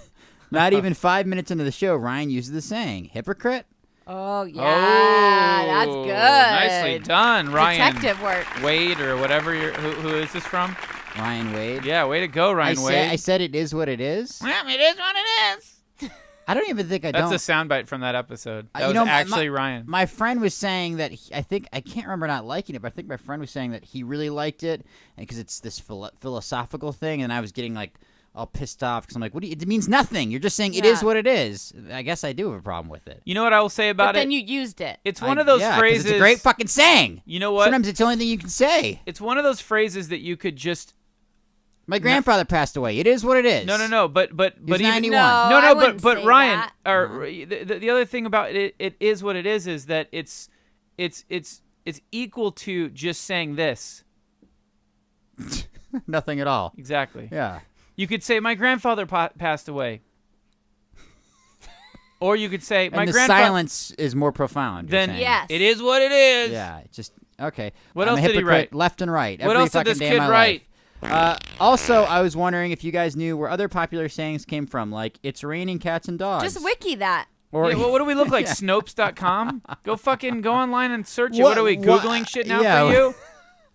not even 5 minutes into the show, Ryan uses the saying "hypocrite." Oh, yeah. That's Oh, good. Nicely done, Ryan. Detective work. Wade or whatever. Who is this from? Ryan Wade. Yeah, way to go, Ryan Wade. I said it is what it is. Well, it is what it is. I don't even think I That's don't. a soundbite from that episode. That You was know, actually Ryan. My friend was saying that I can't remember not liking it, but I think my friend was saying that he really liked it because it's this philosophical thing, and I was getting like all pissed off because I'm like, "What? It means nothing. You're just saying it is Yeah. what it is." I guess I do have a problem with it. You know what I will say about But then it? you used it. It's one of those yeah, 'cause phrases. It's a great fucking saying. You know what? Sometimes it's the only thing you can say. It's one of those phrases that you could just. My grandfather passed away. It is what it is. No. But even 91. No, no, I no. wouldn't But say Ryan, that. or the other thing about it, it is what it is that it's equal to just saying this. Nothing at all. Exactly. Yeah. You could say my grandfather passed away, or you could say my And the grandfather. silence is more profound. you're Then saying. Yes. it is what it is. Yeah. Just okay. What I'm else a did he hypocrite write? left and right. What every else did fucking this day kid of my write? life. Also, I was wondering if you guys knew where other popular sayings came from, like "It's raining cats and dogs." Just wiki that. Or Yeah, well, what do we look like? Yeah. Snopes.com? Go online and search it. What- What are we what- Googling shit now yeah. for you?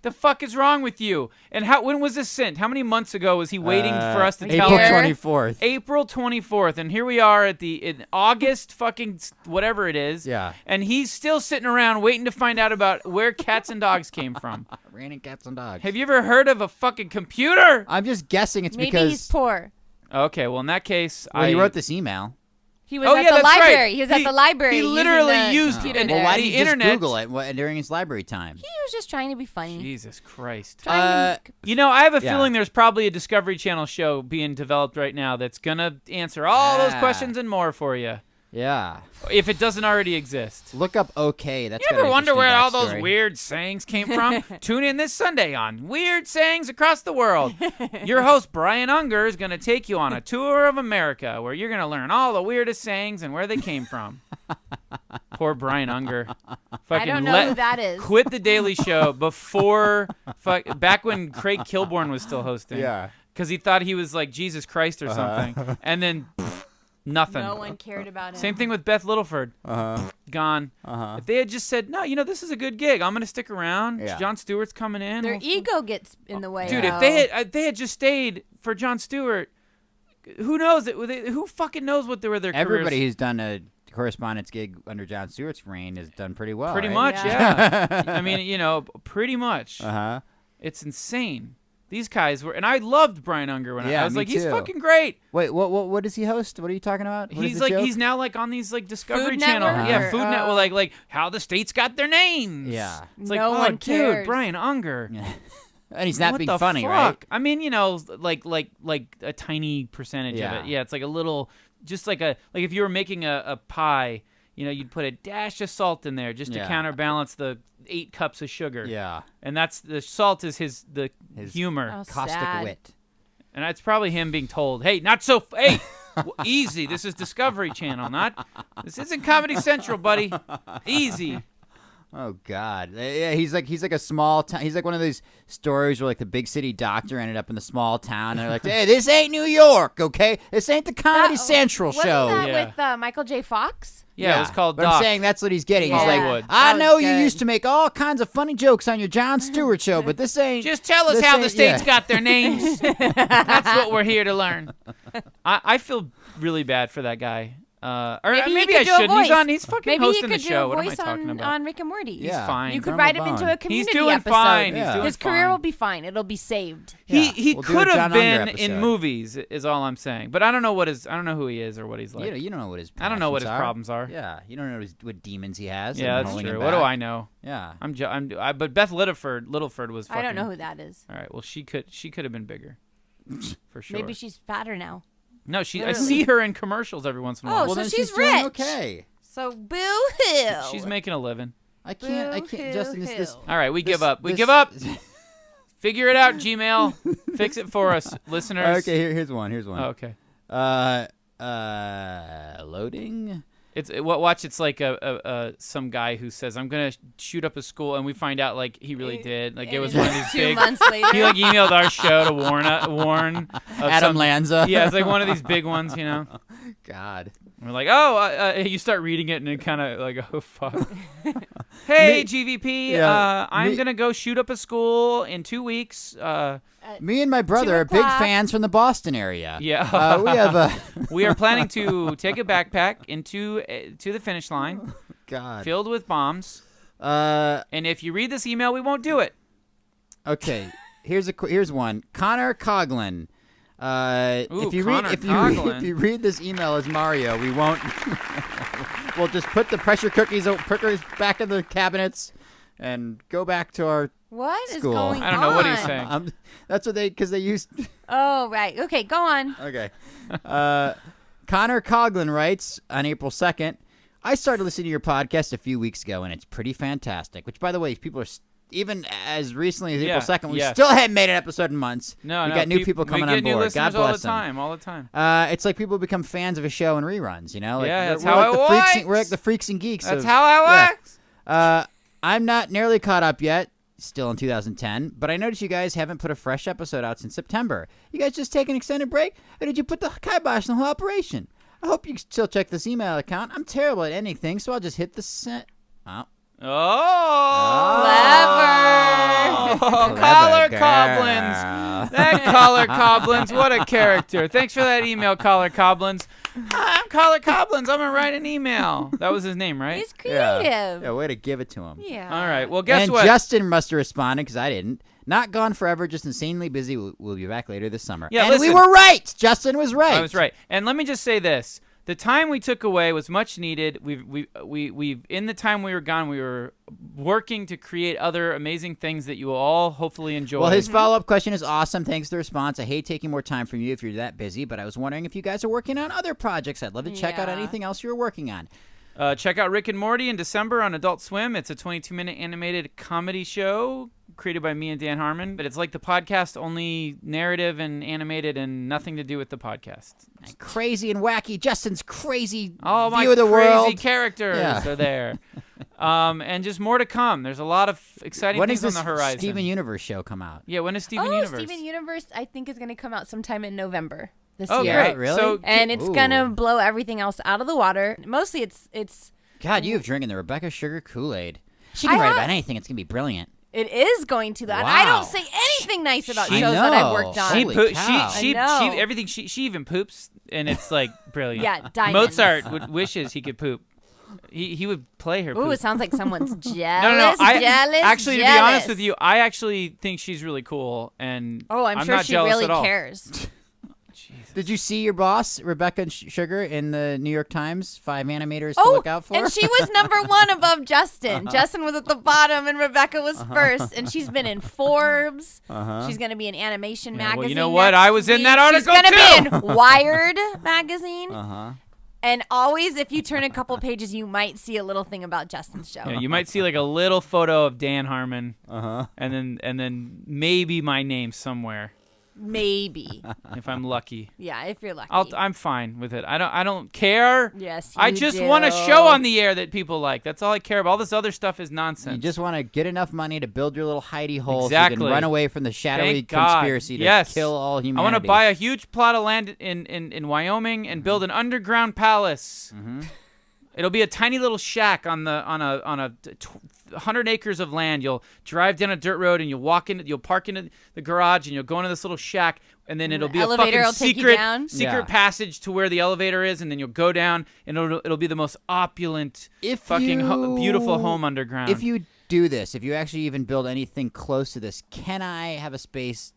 The fuck is wrong with you? And when was this sent? How many months ago was he waiting for us to tell April him? 24th. April 24th, and here we are in August fucking whatever it is. Yeah. And he's still sitting around waiting to find out about where cats and dogs came from. Raining cats and dogs. Have you ever heard of a fucking computer? I'm just guessing it's Maybe because he's poor. Okay, well in that case, he wrote this email. He was Oh, at yeah, the that's right. library. He was at the library. He using literally the used computer and- there. Well, why the did he just internet- Google it during his library time? He was just trying to be funny. Jesus Christ. Trying to You know, I have a Yeah. feeling there's probably a Discovery Channel show being developed right now that's gonna answer all those Yeah. questions and more for you, Yeah. if it doesn't already exist. Look up OK. That's You got ever an wonder interesting where all those backstory. weird sayings came from? Tune in this Sunday on Weird Sayings Across the World. Your host, Brian Unger, is going to take you on a tour of America where you're going to learn all the weirdest sayings and where they came from. Poor Brian Unger. I Fucking don't know who that is. Quit the Daily Show back when Craig Kilborn was still hosting. Yeah. Because he thought he was like Jesus Christ or something. And then nothing. No one cared about him. Same thing with Beth Littleford. Gone. If they had just said, no, this is a good gig. I'm going to stick around. Yeah. John Stewart's coming in. Their We'll- ego gets in the way. Dude, though. if they had just stayed for John Stewart, who knows? Who fucking knows what their Everybody careers? who's done a correspondence gig under Jon Stewart's reign has done pretty well. Pretty right? much, Yeah. yeah. I mean, pretty much. Uh-huh. It's insane. These guys were, and I loved Brian Unger when I was me like, he's too. fucking great. Wait, what does he host? What are you talking about? What is He's the like, joke? he's now like on these like Discovery Food Channel, Network? yeah, Food Or, Network, like how the states got their names. Yeah. It's like, No oh, one dude, cares. Brian Unger. And he's not What being the funny, fuck? right? I mean, like a tiny percentage Yeah. of it. Yeah, it's like a little, just like if you were making a pie, you'd put a dash of salt in there just to counterbalance the 8 cups of sugar. Yeah. And that's the salt is his humor. Oh, Caustic sad. wit. And it's probably him being told, "Hey, not so hey, easy. This is Discovery Channel, this isn't Comedy Central, buddy. Easy." Oh God! Yeah, he's like a small town. He's like one of these stories where like the big city doctor ended up in the small town, and they're like, "Hey, this ain't New York, okay? This ain't the Comedy Central show." Wasn't that with Michael J. Fox? Yeah, it was called But Doc. I'm saying that's what he's getting. He's Yeah. like, That "I was know you good. used to make all kinds of funny jokes on your Jon Stewart show, but this ain't." Just tell us this how the ain't- states yeah. got their names. That's what we're here to learn. I feel really bad for that guy. Or Maybe maybe he I could do a shouldn't. voice. He's fucking Maybe hosting he the could show. do a What am I voice talking about? on Rick and Morty. He's Yeah. fine. You could From write a him into bone. a community He's doing episode. fine. Yeah. He's doing His career fine. will be fine. It'll be saved. Yeah. He We'll do could a have John Unger been episode. in movies, is all I'm saying. But I don't know who he is or what he's like. You don't know what his. I don't know what his passions problems are. Yeah, you don't know what demons he has. Yeah, and that's holding him true. What do back. I know? Yeah. But Beth Littleford was. Fucking, I don't know who that is. All right. Well, she could have been bigger, for sure. Maybe she's fatter now. No, I Literally. see her in commercials every once in a Oh, while. Well, so then she's doing rich. okay. So boo-hoo. She's making a living. I can't. Justin, this. All right, we give This- up. We this- give up. Figure it out, Gmail. Fix it for us, listeners. Okay, here's one. Oh, okay. Loading. Watch. It's like some guy who says, "I'm gonna shoot up a school," and we find out like he really did. Like it was one of these 2 big. months later. He like emailed our show to warn of Adam some- Lanza. Yeah, it's like one of these big ones, you know. God. We're like, oh, you start reading it, and it kind of like, oh fuck. Hey, GVP, Yeah, I'm me- gonna go shoot up a school in 2 weeks. Me and my brother are big 2:00. fans from the Boston area. Yeah. We have We are planning to take a backpack to the finish line, God. filled with bombs. Uh, And if you read this email, we won't do it. okay. Here's one. Connor Coughlin. Ooh, if you Connor read Coughlin. if you read this email as Mario, we won't. We'll just put the pressure cookers back in the cabinets and go back to our. What is School. going on? I don't know what he's saying. That's what because they used. Oh, right. Okay, go on. Okay. Connor Coughlin writes on April 2nd, I started listening to your podcast a few weeks ago, and it's pretty fantastic. Which, by the way, people are even as recently as April 2nd, we yes. still hadn't made an episode in months. No, we no. got new people coming we get on new board. listeners God all the bless them. time, all the time. It's like people become fans of a show and reruns. You know, like Yeah, we're, that's we're how like it the freaks. works. We're like the freaks and geeks. That's of- how it yeah. works. I'm not nearly caught up yet. Still in 2010, but I noticed you guys haven't put a fresh episode out since September. You guys just take an extended break, or did you put the kibosh on the whole operation? I hope you still check this email account. I'm terrible at anything, so I'll just hit the send. Oh. Oh, Clever. Collar girl. Coblins. That Collar Coblins, what a character. Thanks for that email, Collar Coblins. Hi, I'm Collar Coblins. I'm going to write an email. That was his name, right? He's creative. Yeah, way to give it to him. Yeah. All right. Well, guess and what? Justin must have responded because I didn't. Not gone forever, just insanely busy. We'll be back later this summer. Yeah, and we listen. were right. Justin was right. I was right. And let me just say this. The time we took away was much needed. We've in the time we were gone, we were working to create other amazing things that you will all hopefully enjoy. Well, his follow-up question is awesome. Thanks for the response. I hate taking more time from you if you're that busy, but I was wondering if you guys are working on other projects. I'd love to check out Yeah. anything else you're working on. Check out Rick and Morty in December on Adult Swim. It's a 22-minute animated comedy show created by me and Dan Harmon. But it's like the podcast, only narrative and animated and nothing to do with the podcast. And crazy and wacky. Justin's crazy All my view of the crazy world. characters Yeah. are there. And just more to come. There's a lot of exciting When things does on this the horizon. Steven Universe show come out? Yeah, when is Steven Oh, Universe? Steven Universe, I think, is going to come out sometime in November this Oh, year. great. Really? So, And it's Ooh. going to blow everything else out of the water. Mostly it's God, you have drinking the Rebecca Sugar Kool-Aid. She can I write have- about anything. It's going to be brilliant. it is going to that. Wow. I don't say anything nice about I shows that I've know. worked on. she Holy poo- cow. she I know. everything she even poops, and it's like brilliant. Yeah, diamonds. Mozart wishes he could poop. He would play her. Ooh, poop. it sounds like someone's jealous. No. I jealous, actually, to be jealous. honest with you, I actually think she's really cool, and Oh, I'm sure not she jealous really at all. cares. Did you see your boss, Rebecca Sugar, in the New York Times? 5 animators to look out for? and she was number 1 above Justin. Justin was at the bottom, and Rebecca was first. And she's been in Forbes. She's going to be in Animation Yeah, well, Magazine. you know what? next I was in week. that article She's too. be in Wired magazine. And always, if you turn a couple pages, you might see a little thing about Justin's show. Yeah, you might see like a little photo of Dan Harmon, and then maybe my name somewhere. Maybe. If I'm lucky. Yeah, if you're lucky. I'm fine with it. I don't care. Yes, I you just do. want a show on the air that people like. That's all I care about. All this other stuff is nonsense. You just want to get enough money to build your little hidey hole so you Exactly. can run away from the shadowy Thank God. conspiracy to Yes. kill all humanity. I want to buy a huge plot of land in Wyoming and build an underground palace. Mm-hmm. It'll be a tiny little shack on a 100 acres of land. You'll drive down a dirt road and you'll park into the garage and you'll go into this little shack, and then it'll be a elevator fucking will take you secret down? secret passage to where the elevator is, and then you'll go down and it'll be the most opulent beautiful home underground. If you do this, if you actually even build anything close to this, can I have a space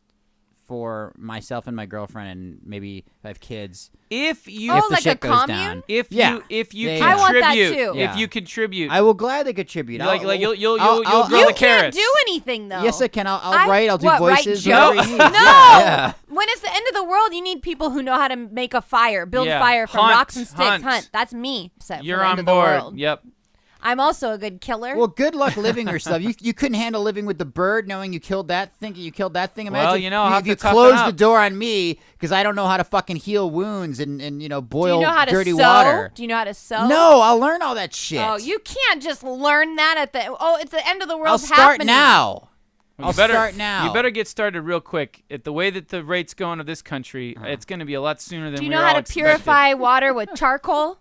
for myself and my girlfriend, and maybe if I have kids? If you Oh, the like shit a goes commune? down. if Yeah. you Yeah, contribute, yeah. I want that too. Yeah. if you contribute, I will gladly contribute. like you'll I'll grow You the can't carrots. do anything, though. Yes, I can. I'll write. I'll do what, write voices. jokes? whatever you need. No. Yeah. When it's the end of the world, you need people who know how to make a fire, build Yeah. fire from Hunt, rocks and sticks. hunt. That's me. Set for You're the end on of the board. world. Yep. I'm also a good killer. Well, good luck living yourself. You couldn't handle living with the bird, knowing you killed that thing. Imagine Well, I'll have if you to toughen close up. the door on me because I don't know how to fucking heal wounds and do you boil know how to dirty sew? water. Do you know how to sew? No, I'll learn all that shit. Oh, you can't just learn that at the. Oh, it's the end of the world. I'll start now. You I'll better, start now. You better get started real quick. At the way that the rate's going of this country, it's going to be a lot sooner than Do you we know were how all to expected. purify water with charcoal?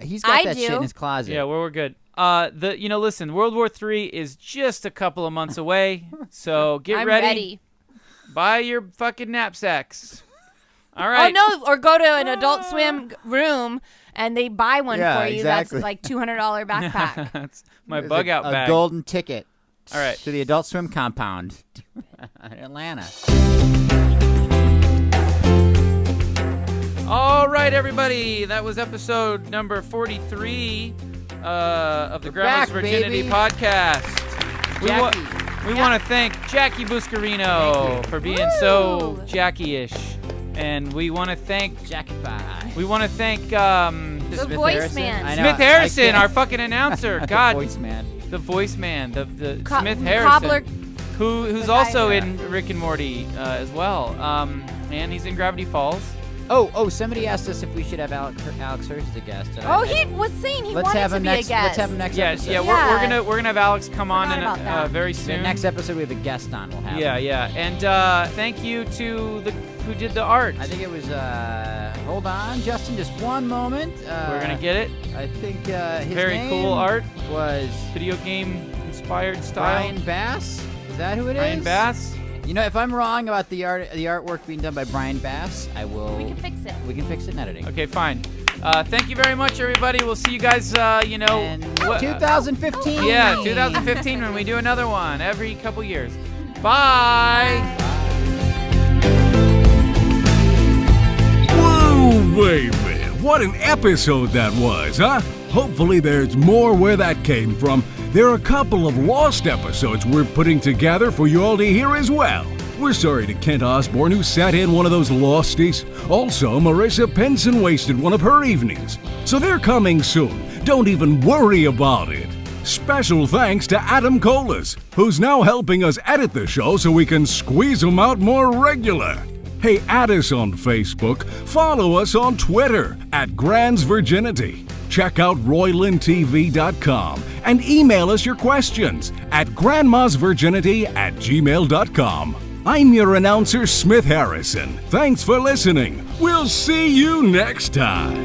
He's got I that shit do. in his closet. Yeah, we're good. Listen, World War III is just a couple of months away, so get I'm ready. ready. Buy your fucking knapsacks. All right. Oh no! Or go to an Adult Swim room and they buy one Yeah, for you. exactly. That's like $200 backpack. That's my There's bug out a bag. golden ticket All right. to the Adult Swim compound in Atlanta. All right, everybody. That was episode number 43 of the Grandma's back, Virginity baby. podcast. We want to thank Jackie Buscarino for being so Woo. Jackie-ish, and we want to thank Jackie Pie. the The voice Harrison? man. I know, Smith I Harrison, can't- our fucking announcer. God, The voice man. the voice man, the Co- Smith Harrison, Cobbler. who's the also guy- in Rick and Morty as well, and he's in Gravity Falls. Oh, somebody asked us if we should have Alex Hirsch as a guest. And Oh, he was saying he let's wanted have to him be next. a guest. Let's have him next Yeah, episode. yeah, Yeah. we're gonna have Alex come on Forgot in about that. very The soon. next episode we have a guest on. We'll have. Yeah, him. yeah, and thank you to who did the art. I think it was. Hold on, Justin, just one moment. We're gonna get it. I think his Very name cool art, was video game inspired style. Brian Bass. Is that who it is? Brian Bass. You know, if I'm wrong about the artwork being done by Brian Bass, I will. We can fix it. We can fix it in editing. Okay, fine. Thank you very much, everybody. We'll see you guys. And 2015. Yeah, 2015 when we do another one every couple years. Bye. Woo, baby. What an episode that was, huh? Hopefully there's more where that came from. There are a couple of lost episodes we're putting together for you all to hear as well. We're sorry to Kent Osborne, who sat in one of those losties. Also, Marissa Penson wasted one of her evenings. So they're coming soon. Don't even worry about it. Special thanks to Adam Colas, who's now helping us edit the show so we can squeeze them out more regular. Hey, add us on Facebook, follow us on Twitter @Grand's Virginity. Check out RoylandTV.com and email us your questions at grandmasvirginity@gmail.com. I'm your announcer, Smith Harrison. Thanks for listening. We'll see you next time.